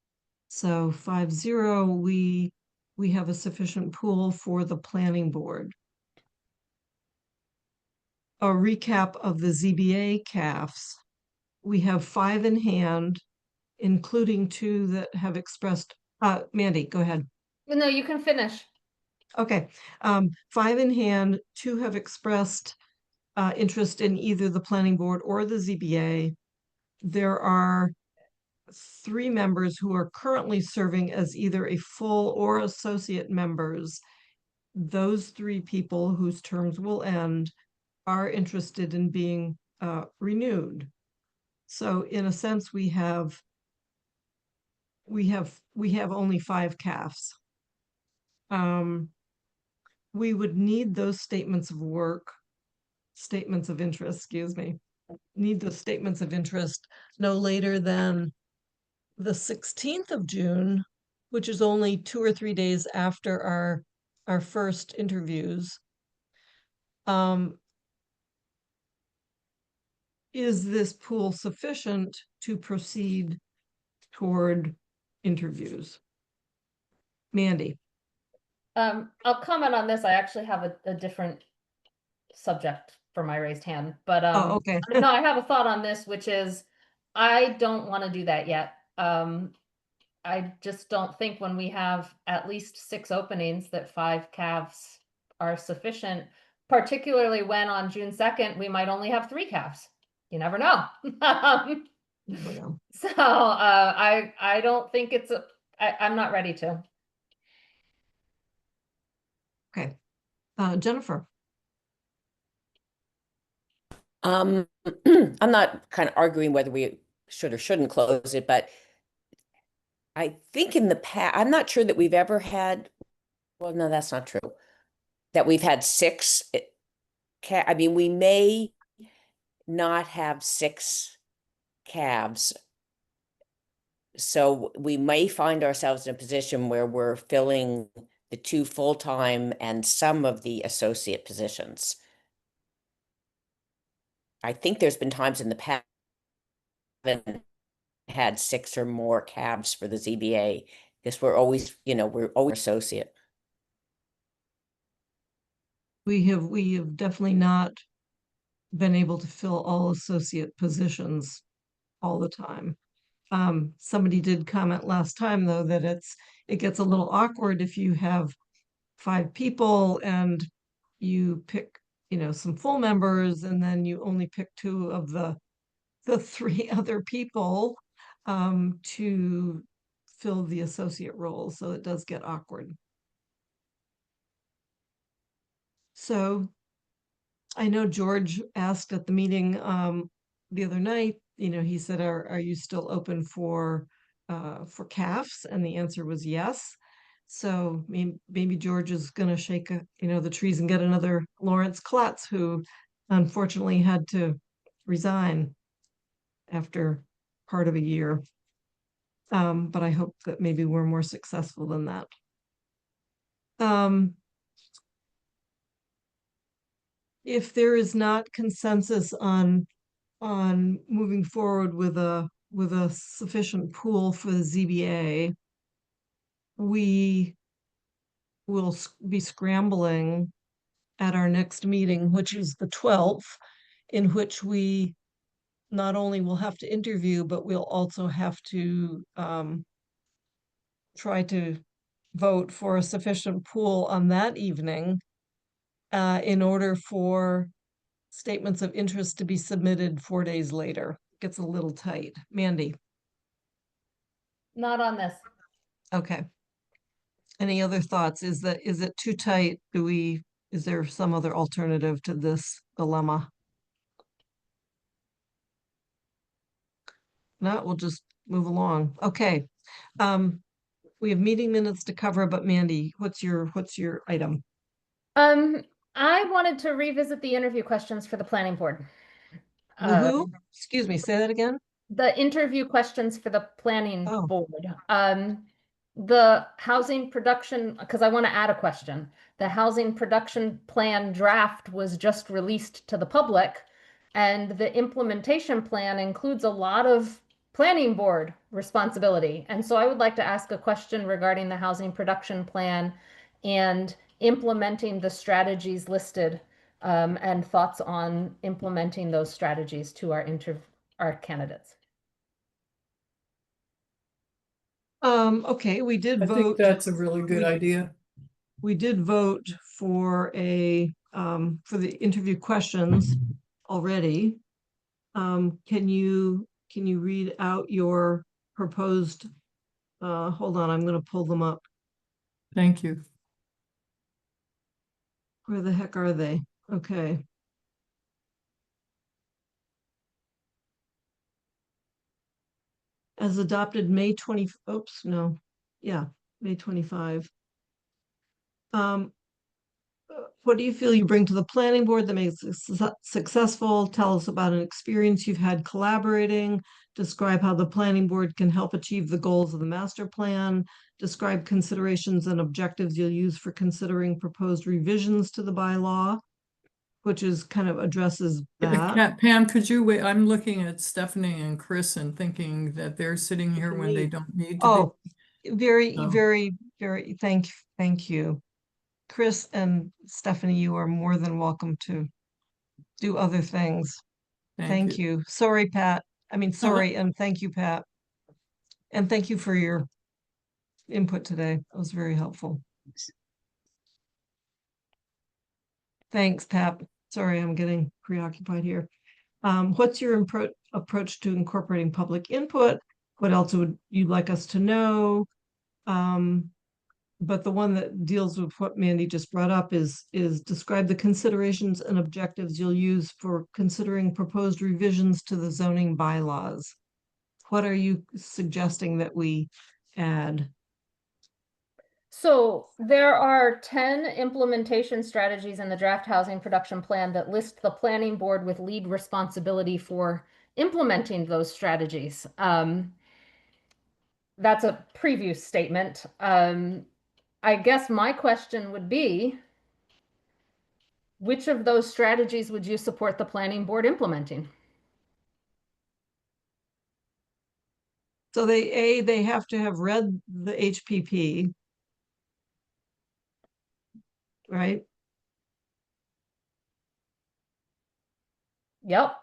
So 5-0, we have a sufficient pool for the planning board. A recap of the ZBA CAFs. We have 5 in hand, including 2 that have expressed, Mandy, go ahead. No, you can finish. Okay, 5 in hand, 2 have expressed interest in either the planning board or the ZBA. There are 3 members who are currently serving as either a full or associate members. Those 3 people whose terms will end are interested in being renewed. So in a sense, we have only 5 CAFs. We would need those statements of interest, excuse me. Need those statements of interest no later than the 16th of June, which is only 2 or 3 days after our first interviews. Is this pool sufficient to proceed toward interviews? Mandy. I'll comment on this. I actually have a different subject for my raised hand, but Oh, okay. no, I have a thought on this, which is I don't want to do that yet. I just don't think when we have at least 6 openings that 5 CAFs are sufficient, particularly when on June 2nd, we might only have 3 CAFs. You never know. Well, So I don't think I'm not ready to. okay. Jennifer. I'm not kind of arguing whether we should or shouldn't close it, but I think in the past, I'm not sure that we've ever had, well, no, that's not true. That we've had six, I mean, we may not have six calves. So we may find ourselves in a position where we're filling the 2 full-time and some of the associate positions. I think there's been times in the past haven't had 6 or more calves for the ZBA, because we're always associate. We have definitely not been able to fill all associate positions all the time. Somebody did comment last time, though, that it gets a little awkward if you have 5 people and you pick, some full members, and then you only pick 2 of the 3 other people to fill the associate role. So it does get awkward. So I know George asked at the meeting the other night, he said, are you still open for calves? And the answer was yes. So maybe George is going to shake the trees and get another Lawrence Klotz, who unfortunately had to resign after part of a year. But I hope that maybe we're more successful than that. If there is not consensus on moving forward with a sufficient pool for the ZBA, we will be scrambling at our next meeting, which is the 12th, in which we not only will have to interview, but we'll also have to try to vote for a sufficient pool on that evening in order for statements of interest to be submitted 4 days later. Gets a little tight. Mandy. Not on this. Okay. Any other thoughts? Is it too tight? Is there some other alternative to this dilemma? No, we'll just move along. Okay. We have meeting minutes to cover, but Mandy, what's your item? I wanted to revisit the interview questions for the planning board. The who? Excuse me, say that again. The interview questions for the planning Oh. board. The housing production, because I want to add a question. The housing production plan draft was just released to the public, and the implementation plan includes a lot of planning board responsibility. And so I would like to ask a question regarding the housing production plan and implementing the strategies listed, and thoughts on implementing those strategies to our candidates. Okay, we did I vote. think that's a really good idea. We did vote for for the interview questions already. Can you read out your proposed, hold on, I'm going to pull them up. Thank you. Where the heck are they? Okay. As adopted May 20, oops, no. Yeah, May 25. What do you feel you bring to the planning board that makes it successful? Tell us about an experience you've had collaborating. Describe how the planning board can help achieve the goals of the master plan. Describe considerations and objectives you'll use for considering proposed revisions to the bylaw, which is kind of addresses that. Pam, could you wait? I'm looking at Stephanie and Chris and thinking that they're sitting here when they don't need to Oh, be. very, Oh. very, very, thank you. Chris and Stephanie, you are more than welcome to do other things. Thank you. Sorry, Pat. I mean, sorry, and thank you, Pat. And thank you for your input today. It was very helpful. Thanks, Pat. Sorry, I'm getting preoccupied here. What's your approach to incorporating public input? What else would you like us to know? but the one that deals with what Mandy just brought up is describe the considerations and objectives you'll use for considering proposed revisions to the zoning bylaws. What are you suggesting that we add? So there are 10 implementation strategies in the draft housing production plan that list the planning board with lead responsibility for implementing those strategies. That's a preview statement. I guess my question would be, which of those strategies would you support the planning board implementing? So they have to have read the HPP, right? Yep.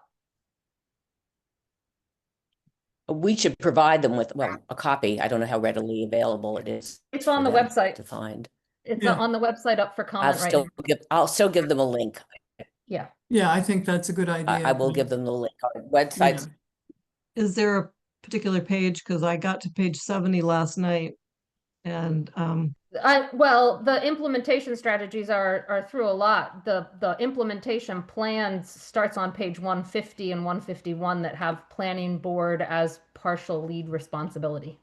We should provide them with, well, a copy. I don't know how readily available it is. It's on for the them website. To find. It's Yeah. on the website up for I'll comment right now. still give them a link. Yeah. Yeah, I think that's a good idea. I will give them the link. Our website's Is there a particular page? Because I got to page 70 last night. And Well, the implementation strategies are through a lot. The implementation plans starts on page 150 and 151 that have planning board as partial lead responsibility.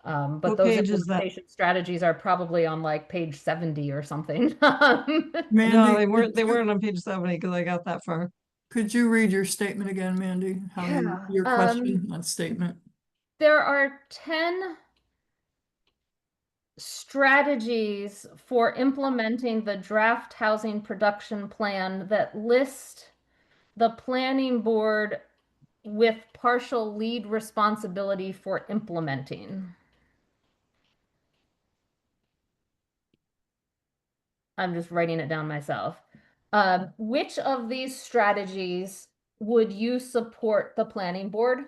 But What those page is that? implementation strategies are probably on like page 70 or something. no, Mandy, they weren't on page 70 because I got that far. could you read your statement again, Mandy? Your question, not statement. There are 10 strategies for implementing the draft housing production plan that list the planning board with partial lead responsibility for implementing. I'm just writing it down myself. Which of these strategies would you support the planning board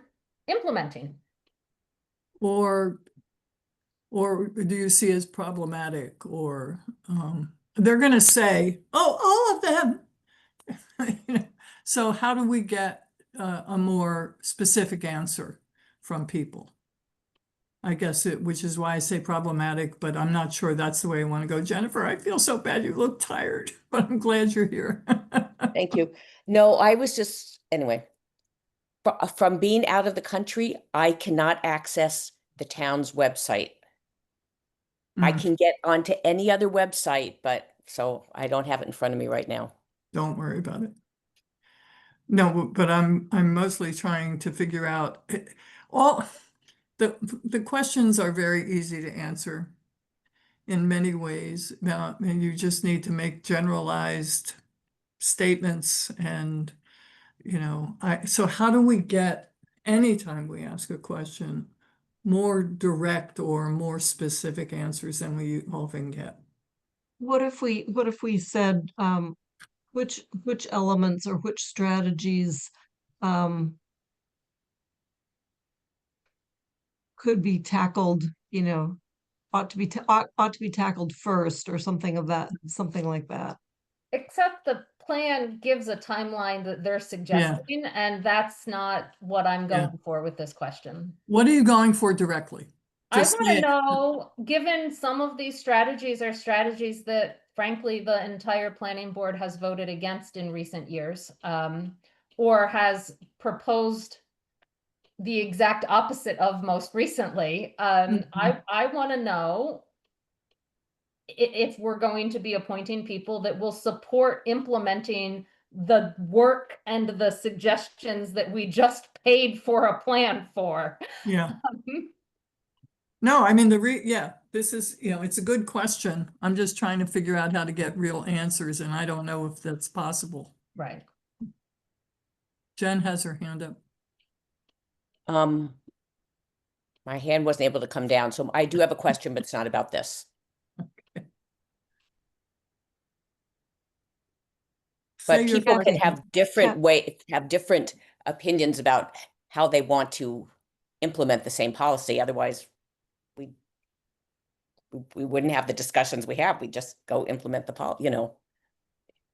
implementing? Or do you see as problematic, or they're going to say, oh, all of them. So how do we get a more specific answer from people? I guess which is why I say problematic, but I'm not sure that's the way I want to go. Jennifer, I feel so bad. You look tired, but I'm glad you're here. Thank you. No, I was just, anyway, from being out of the country, I cannot access the town's website. I Mm, can get onto any other website, but so I don't have it in front of me right now. Don't worry about it. No, but I'm mostly trying to figure out all the questions are very easy to answer in many ways. And you just need to make generalized statements, and so how do we get, anytime we ask a question, more direct or more specific answers than we often get? What if we said which elements or which strategies could be tackled, ought to be tackled first, or something like that. Except the plan gives a timeline that they're suggesting, and that's not what I'm going for with this question. What are you going for directly? I Just want say to it. know, given some of these strategies are strategies that frankly the entire planning board has voted against in recent years, or has proposed the exact opposite of most recently. I want to know if we're going to be appointing people that will support implementing the work and the suggestions that we just paid for a plan for. Yeah. No, I mean, this is, it's a good question. I'm just trying to figure out how to get real answers, and I don't know if that's possible. Right. Jen has her hand up. My hand wasn't able to come down, so I do have a question, but it's not about this. But people can have different opinions about how they want to implement the same policy. Otherwise, we wouldn't have the discussions we have. We just go implement the policy,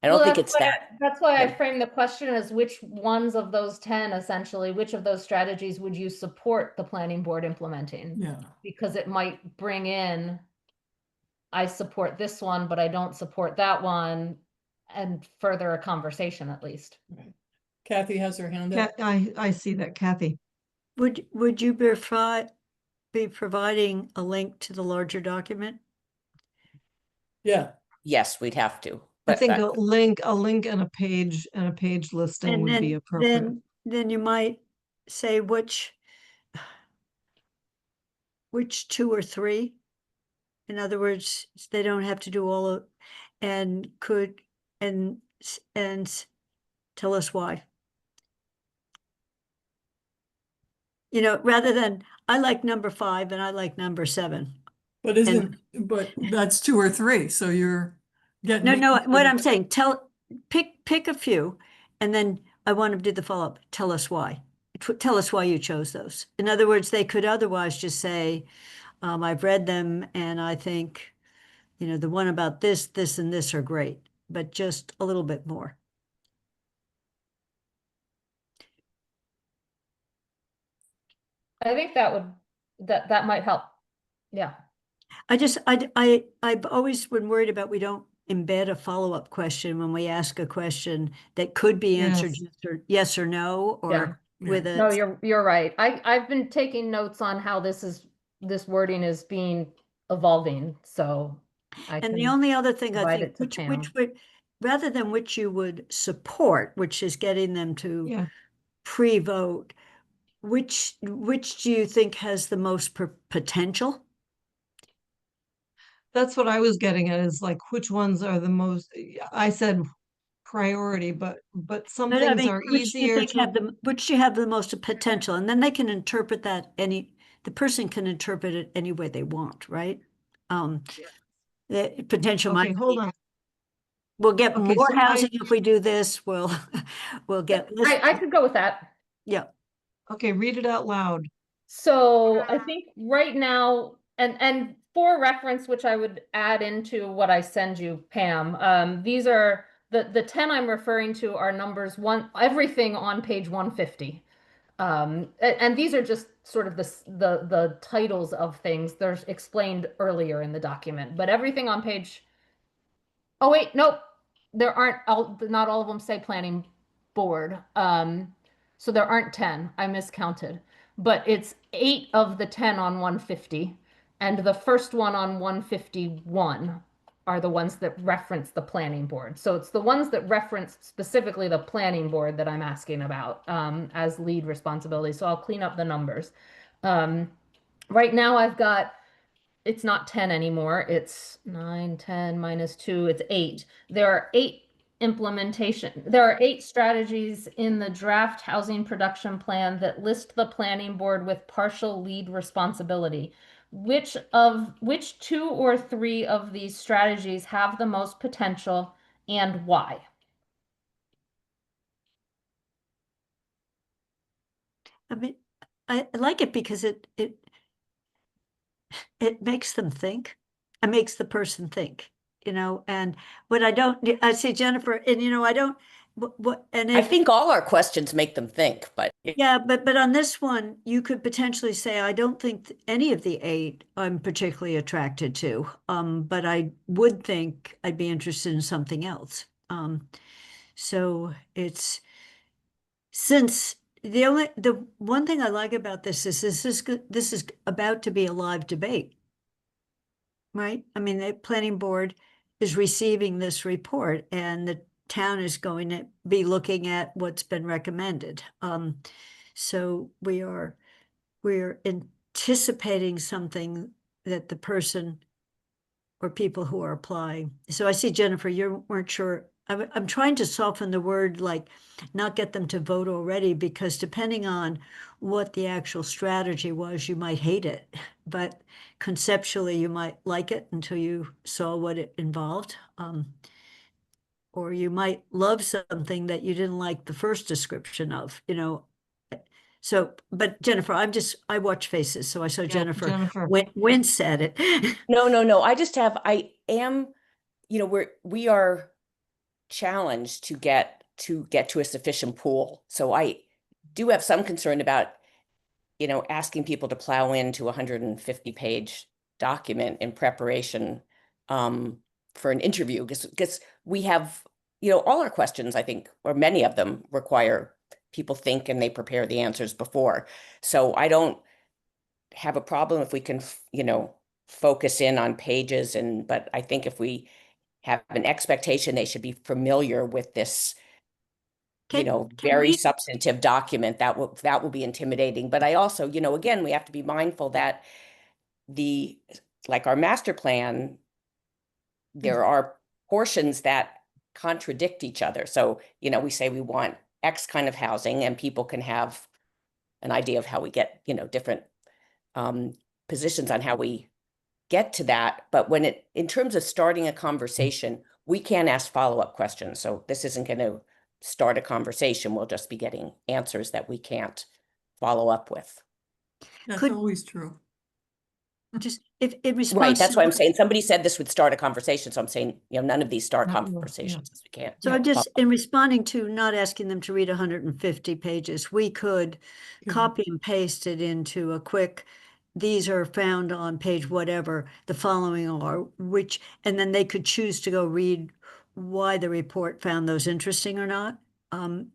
I don't think it's that. That's why I framed the question as which ones of those 10, essentially, which of those strategies would you support the planning board implementing? Yeah. Because it might bring in I support this one, but I don't support that one, and further a conversation at least. Kathy has her hand Yeah, up. I see that, Kathy. Would you be providing a link to the larger document? Yeah, Yes, we'd have to. I But think a link and a page listing And would be then, appropriate. then you might say which 2 or 3. In other words, they don't have to do all of, and tell us why. You know, rather than, I like number 5 and I like number 7. but but that's 2 or 3, so you're getting. No, me what I'm confused. saying, pick a few, and then I want to do the follow-up. Tell us why. Tell us why you chose those. In other words, they could otherwise just say, I've read them and I think, you know, the one about this, this, and this are great, but just a little bit more. I think that might help. Yeah. I've always been worried about we don't embed a follow-up question when we ask a question that could be answered Yes. yes or no, or Yeah. with No, a, you're right. I've been taking notes on how this wording is being evolving, so I and the can only other thing I provide think, it to which Pam. would, rather than which you would support, which is getting them to Yeah, pre-vote, which do you think has the most potential? that's what I was getting at, is like, which ones are the most, I said priority, but some But I things mean, are which do you easier think which do you have the most potential? And then they can interpret that the person can interpret it any way they want, right? The potential Okay, might hold be, on. we'll get Okay, more so housing if we do this, we'll get less. I could go with that. Yeah, Okay, read it out loud. So I think right now, and for reference, which I would add into what I send you, Pam, these are the 10 I'm referring to are numbers everything on page 150. And these are just sort of the titles of things. They're explained earlier in the document, but everything on page. Oh wait, nope. There aren't not all of them say planning board. So there aren't 10. I miscounted. But it's 8 of the 10 on 150, and the first one on 151 are the ones that reference the planning board. So it's the ones that reference specifically the planning board that I'm asking about as lead responsibility. So I'll clean up the numbers. Right now I've got, it's not 10 anymore. It's 9, 10 minus 2, it's 8. There are 8 there are 8 strategies in the draft housing production plan that list the planning board with partial lead responsibility. Which 2 or 3 of these strategies have the most potential and why? I mean, I like it because it makes them think. It makes the person think, you know, and what I say, Jennifer, and you know, I don't, and I if, think all our questions make them think, but yeah, but on this one, you could potentially say, I don't think any of the 8 I'm particularly attracted to, but I would think I'd be interested in something else. So it's, since the one thing I like about this is this is about to be a live debate. Right? I mean, the planning board is receiving this report and the town is going to be looking at what's been recommended. So we're anticipating something that the person or people who are applying. So I see, Jennifer, you weren't sure. I'm trying to soften the word, like not get them to vote already, because depending on what the actual strategy was, you might hate it. But conceptually, you might like it until you saw what it involved. Or you might love something that you didn't like the first description of, you know. So, but Jennifer, I watch faces, so I saw Yeah, Jennifer wince at it. no. I am, you know, we are challenged to get to a sufficient pool. So I do have some concern about, you know, asking people to plow into a 150-page document in preparation for an interview, because we have, you know, all our questions, I think, or many of them require people think and they prepare the answers before. So I don't have a problem if we can, you know, focus in on pages, but I think if we have an expectation, they should be familiar with this, you Can- know, can very we- substantive document. That will be intimidating. But I also, you know, again, we have to be mindful that like our master plan, there are portions that contradict each other. So, you know, we say we want X kind of housing, and people can have an idea of how we get, you know, different positions on how we get to that. But in terms of starting a conversation, we can ask follow-up questions. So this isn't going to start a conversation. We'll just be getting answers that we can't follow up with. That's Could- always true. Just if in response. Right, that's to why I'm what- saying, somebody said this would start a conversation, so I'm saying, you know, none of these start Not yours, yeah. conversations, as we can't. So Yeah. I'm just, in responding to not asking them to read 150 pages, we could Yeah. copy and paste it into a quick, these are found on page whatever, the following are, which, and then they could choose to go read why the report found those interesting or not.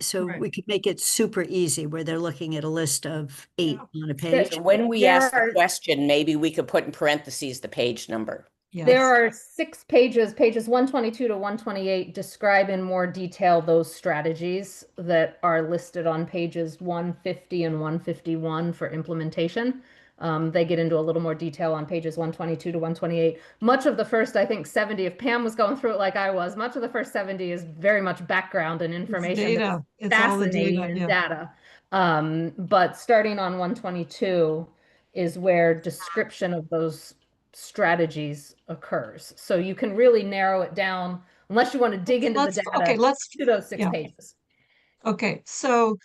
So Right. we could make it super easy where they're looking at a list of 8 on a page. So when we There ask the are- question, maybe we could put in parentheses the page number. Yes. There are 6 pages, pages 122 to 128, describe in more detail those strategies that are listed on pages 150 and 151 for implementation. They get into a little more detail on pages 122 to 128. Much of the first, I think, 70, if Pam was going through it like I was, much of the first 70 is very much background and It's information. data. It's all the Fascinating data. and Yeah. data. But starting on 122 is where description of those strategies occurs. So you can really narrow it down, unless you want to dig into the Let's, data, okay, let's, to those 6 yeah. pages. okay, so,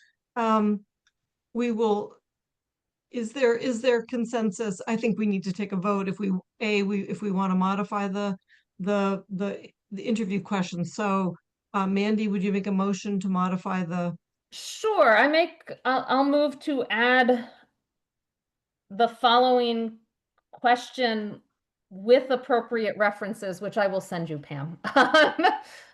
we will, is there consensus? I think we need to take a vote if we want to modify the interview questions. So, Mandy, would you make a motion to modify the, Sure, I'll move to add the following question with appropriate references, which I will send you, Pam,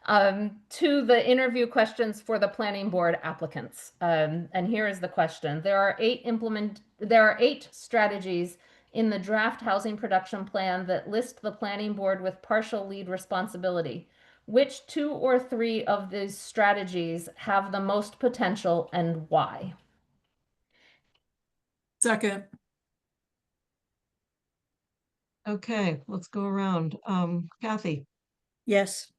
to the interview questions for the planning board applicants. And here is the question. There are 8 strategies in the draft housing production plan that list the planning board with partial lead responsibility. Which 2 or 3 of these strategies have the most potential and why? Second, okay, let's go around. Kathy, Yes.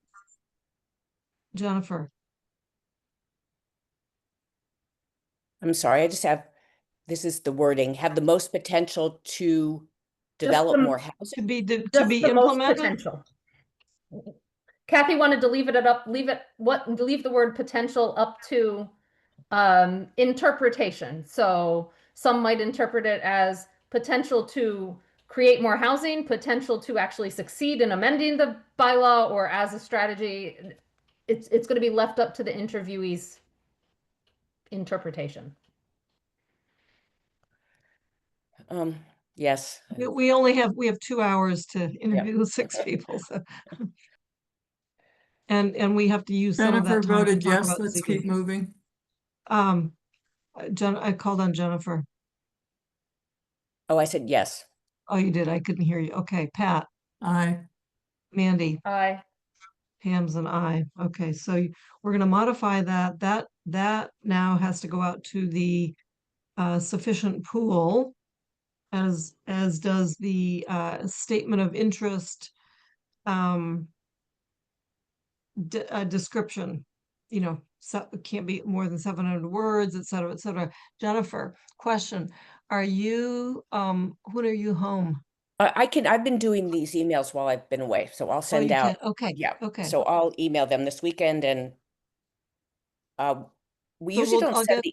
Jennifer, I'm sorry, this is the wording, have the most potential to develop the- more to housing. be, to Just be the most implemented? potential. Kathy wanted to leave the word potential up to interpretation. So some might interpret it as potential to create more housing, potential to actually succeed in amending the bylaw, or as a strategy. It's going to be left up to the interviewee's interpretation. Yes. We have 2 hours to interview 6 people, so. And we have to use some of Jennifer that time to voted talk yes, about let's ZBA. keep moving. I called on Jennifer. Oh, I said yes. Oh, you did. I couldn't hear you. Okay, Pat, Aye. Mandy, Aye. Pam's and I. Okay, so we're gonna modify that. That now has to go out to the sufficient pool, as does the statement of interest description. You know, so it can't be more than 700 words, et cetera, et cetera. Jennifer, question: Are you when are you home? I've been doing these emails while I've been away, so I'll Oh, send you out. can. Okay. Yeah. Okay. So I'll email them this weekend, and we So usually I'll don't get.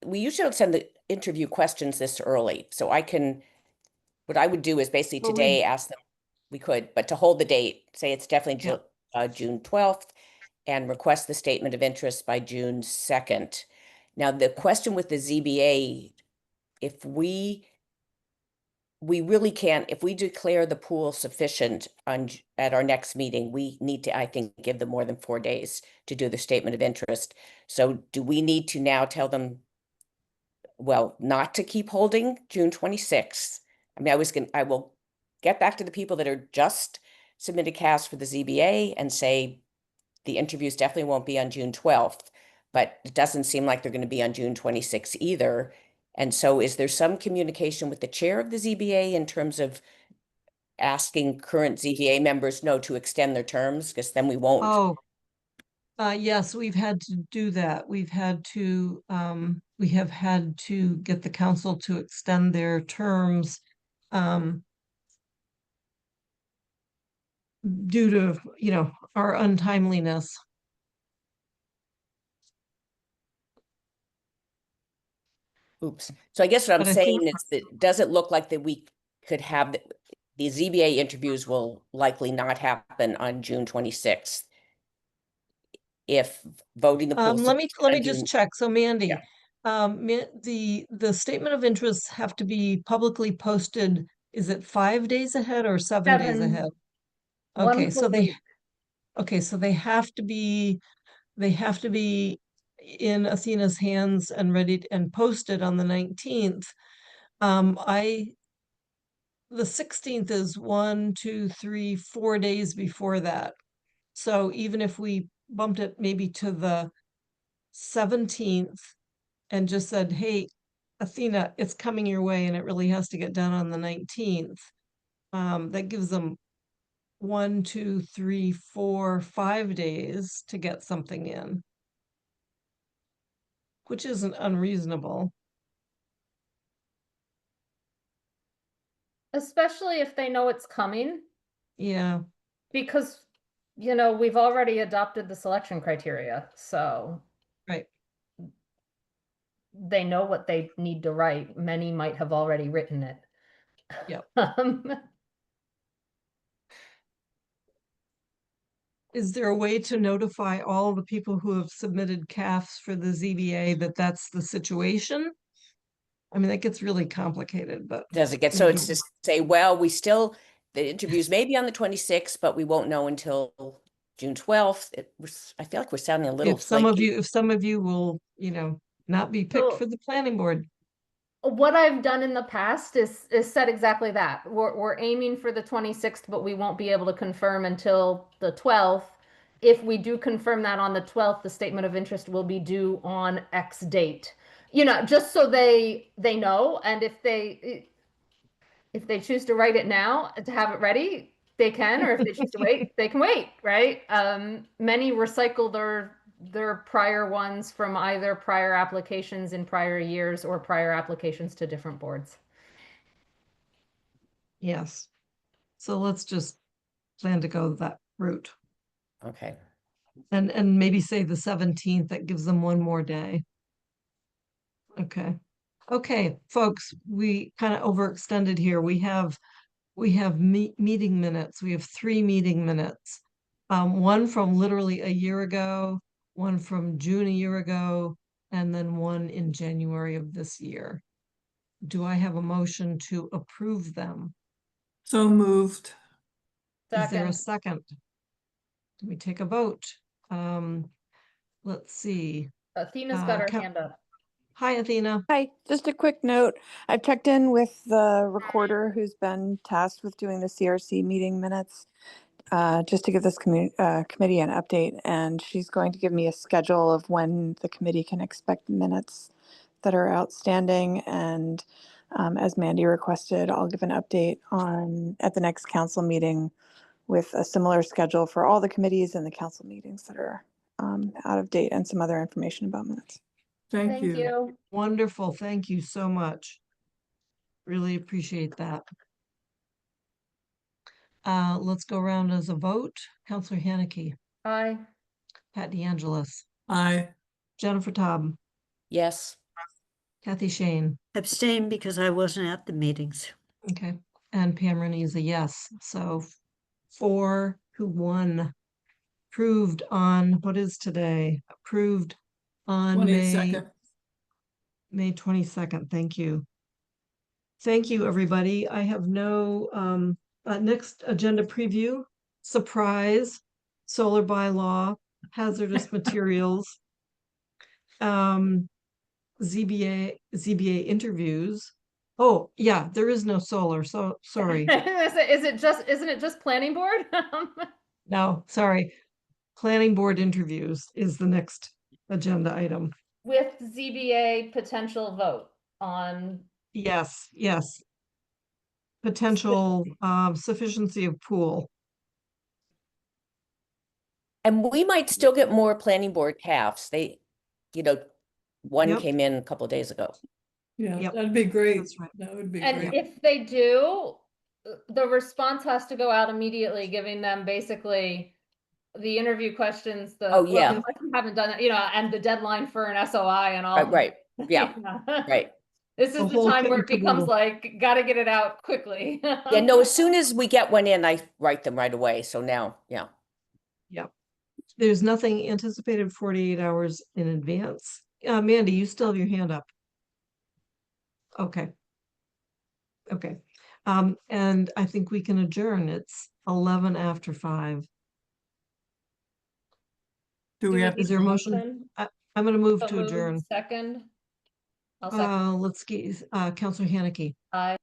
we usually don't send the interview questions this early. So what I would do is basically Well, today ask them, we could, but to hold the date, say it's definitely Yeah. June 12th, and request the statement of interest by June 2nd. Now, the question with the ZBA, if we we really can't, if we declare the pool sufficient at our next meeting, we need to, I think, give them more than 4 days to do the statement of interest. So do we need to now tell them, well, not to keep holding June 26th? I mean, I will get back to the people that are just submitted CAS for the ZBA and say the interviews definitely won't be on June 12th, but it doesn't seem like they're going to be on June 26th either. And so is there some communication with the chair of the ZBA in terms of asking current ZBA members to extend their terms? Because then we won't. Oh, yes, we've had to do that. We have had to get the council to extend their terms due to, our untimeliness. Oops. So I guess what I'm But I think- saying is that does it look like that we could have the ZBA interviews will likely not happen on June 26th? If voting the pool. Let me just check. So Mandy, Yeah. the statement of interests have to be publicly posted. Is it 5 days ahead or 7 days 7. ahead? One Okay, so full week. they have to be in Athena's hands and ready and posted on the 19th. The 16th is 1, 2, 3, 4 days before that. So even if we bumped it maybe to the 17th and just said, hey, Athena, it's coming your way and it really has to get done on the 19th. That gives them 1, 2, 3, 4, 5 days to get something in, which isn't unreasonable. Especially if they know it's coming, Yeah, because, we've already adopted the selection criteria, so right. they know what they need to write. Many might have already written it. Yep. Um, Is there a way to notify all the people who have submitted CAFs for the ZBA that that's the situation? I mean, that gets really complicated, but Does it get, so maybe- it's just say, well, the interviews may be on the 26th, but we won't know until June 12th. I feel like we're sounding a little if some of flaky. you will, not be picked So- for the planning board. What I've done in the past is said exactly that. We're aiming for the 26th, but we won't be able to confirm until the 12th. If we do confirm that on the 12th, the statement of interest will be due on X date. Just so they know, and if they choose to write it now to have it ready, they can, or if they choose to wait, they can wait, right? Many recycle their prior ones from either prior applications in prior years or prior applications to different boards. Yes. So let's just plan to go that route Okay. and maybe say the 17th. That gives them one more day. Okay. Okay, folks, we kind of overextended here. We have meeting minutes. We have 3 meeting minutes. One from literally a year ago, one from June a year ago, and then one in January of this year. Do I have a motion to approve them? So moved. Is there a Second. second? Can we take a vote? Let's see. Athena's got her Cap- hand up. Hi, Athena. Hi, just a quick note. I've checked in with the recorder who's been tasked with doing the CRC meeting minutes, just to give this committee an update, and she's going to give me a schedule of when the committee can expect minutes that are outstanding. And as Mandy requested, I'll give an update at the next council meeting with a similar schedule for all the committees and the council meetings that are out of date, and some other information about minutes. Thank you. Wonderful. Thank you so much. Really appreciate that. Let's go around as a vote. Counselor Haneke, Aye. Pat DeAngelis, Aye. Jennifer Taub, Yes. Kathy Shane, Abstain because I wasn't at the meetings. okay, and Pam Rooney is a yes. So 4-1 approved on, what is today? Approved on May 22nd. 22nd. Thank you. Thank you, everybody. I have no, next agenda preview, surprise, solar bylaw, hazardous materials, ZBA interviews. Oh, yeah, there is no solar, so sorry. Isn't it just planning board? No, sorry. Planning board interviews is the next agenda item. With ZBA potential vote on, Yes, yes. Potential sufficiency of pool. And we might still get more planning board TAFs. They, one Yep. came in a couple days ago. Yeah, Yep, that'd be great. that's right. That would be and great. if they do, the response has to go out immediately, giving them basically the interview questions, Oh, yeah. unless you haven't done it, and the deadline for an SOI and all. Right, yeah, right. This The is the whole time kit where and it becomes caboodle. like, gotta get it out quickly. Yeah, no, as soon as we get one in, I write them right away. So now, yeah. Yep. There's nothing anticipated 48 hours in advance. Mandy, you still have your hand up. Okay. Okay. And I think we can adjourn. It's 11 after 5. Do we have Is to there a motion? I'm gonna move to adjourn. Second. I'll second. Let's get, Counselor Haneke, Aye.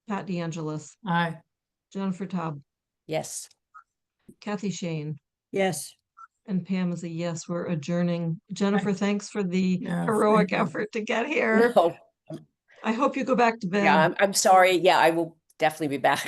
Pat DeAngelis, Aye. Jennifer Taub, Yes. Kathy Shane, Yes. and Pam is a yes. We're adjourning. Jennifer, thanks for the Yeah, heroic thank you. effort to get here. No, I hope you go back to bed. yeah, I'm sorry. Yeah, I will definitely be back.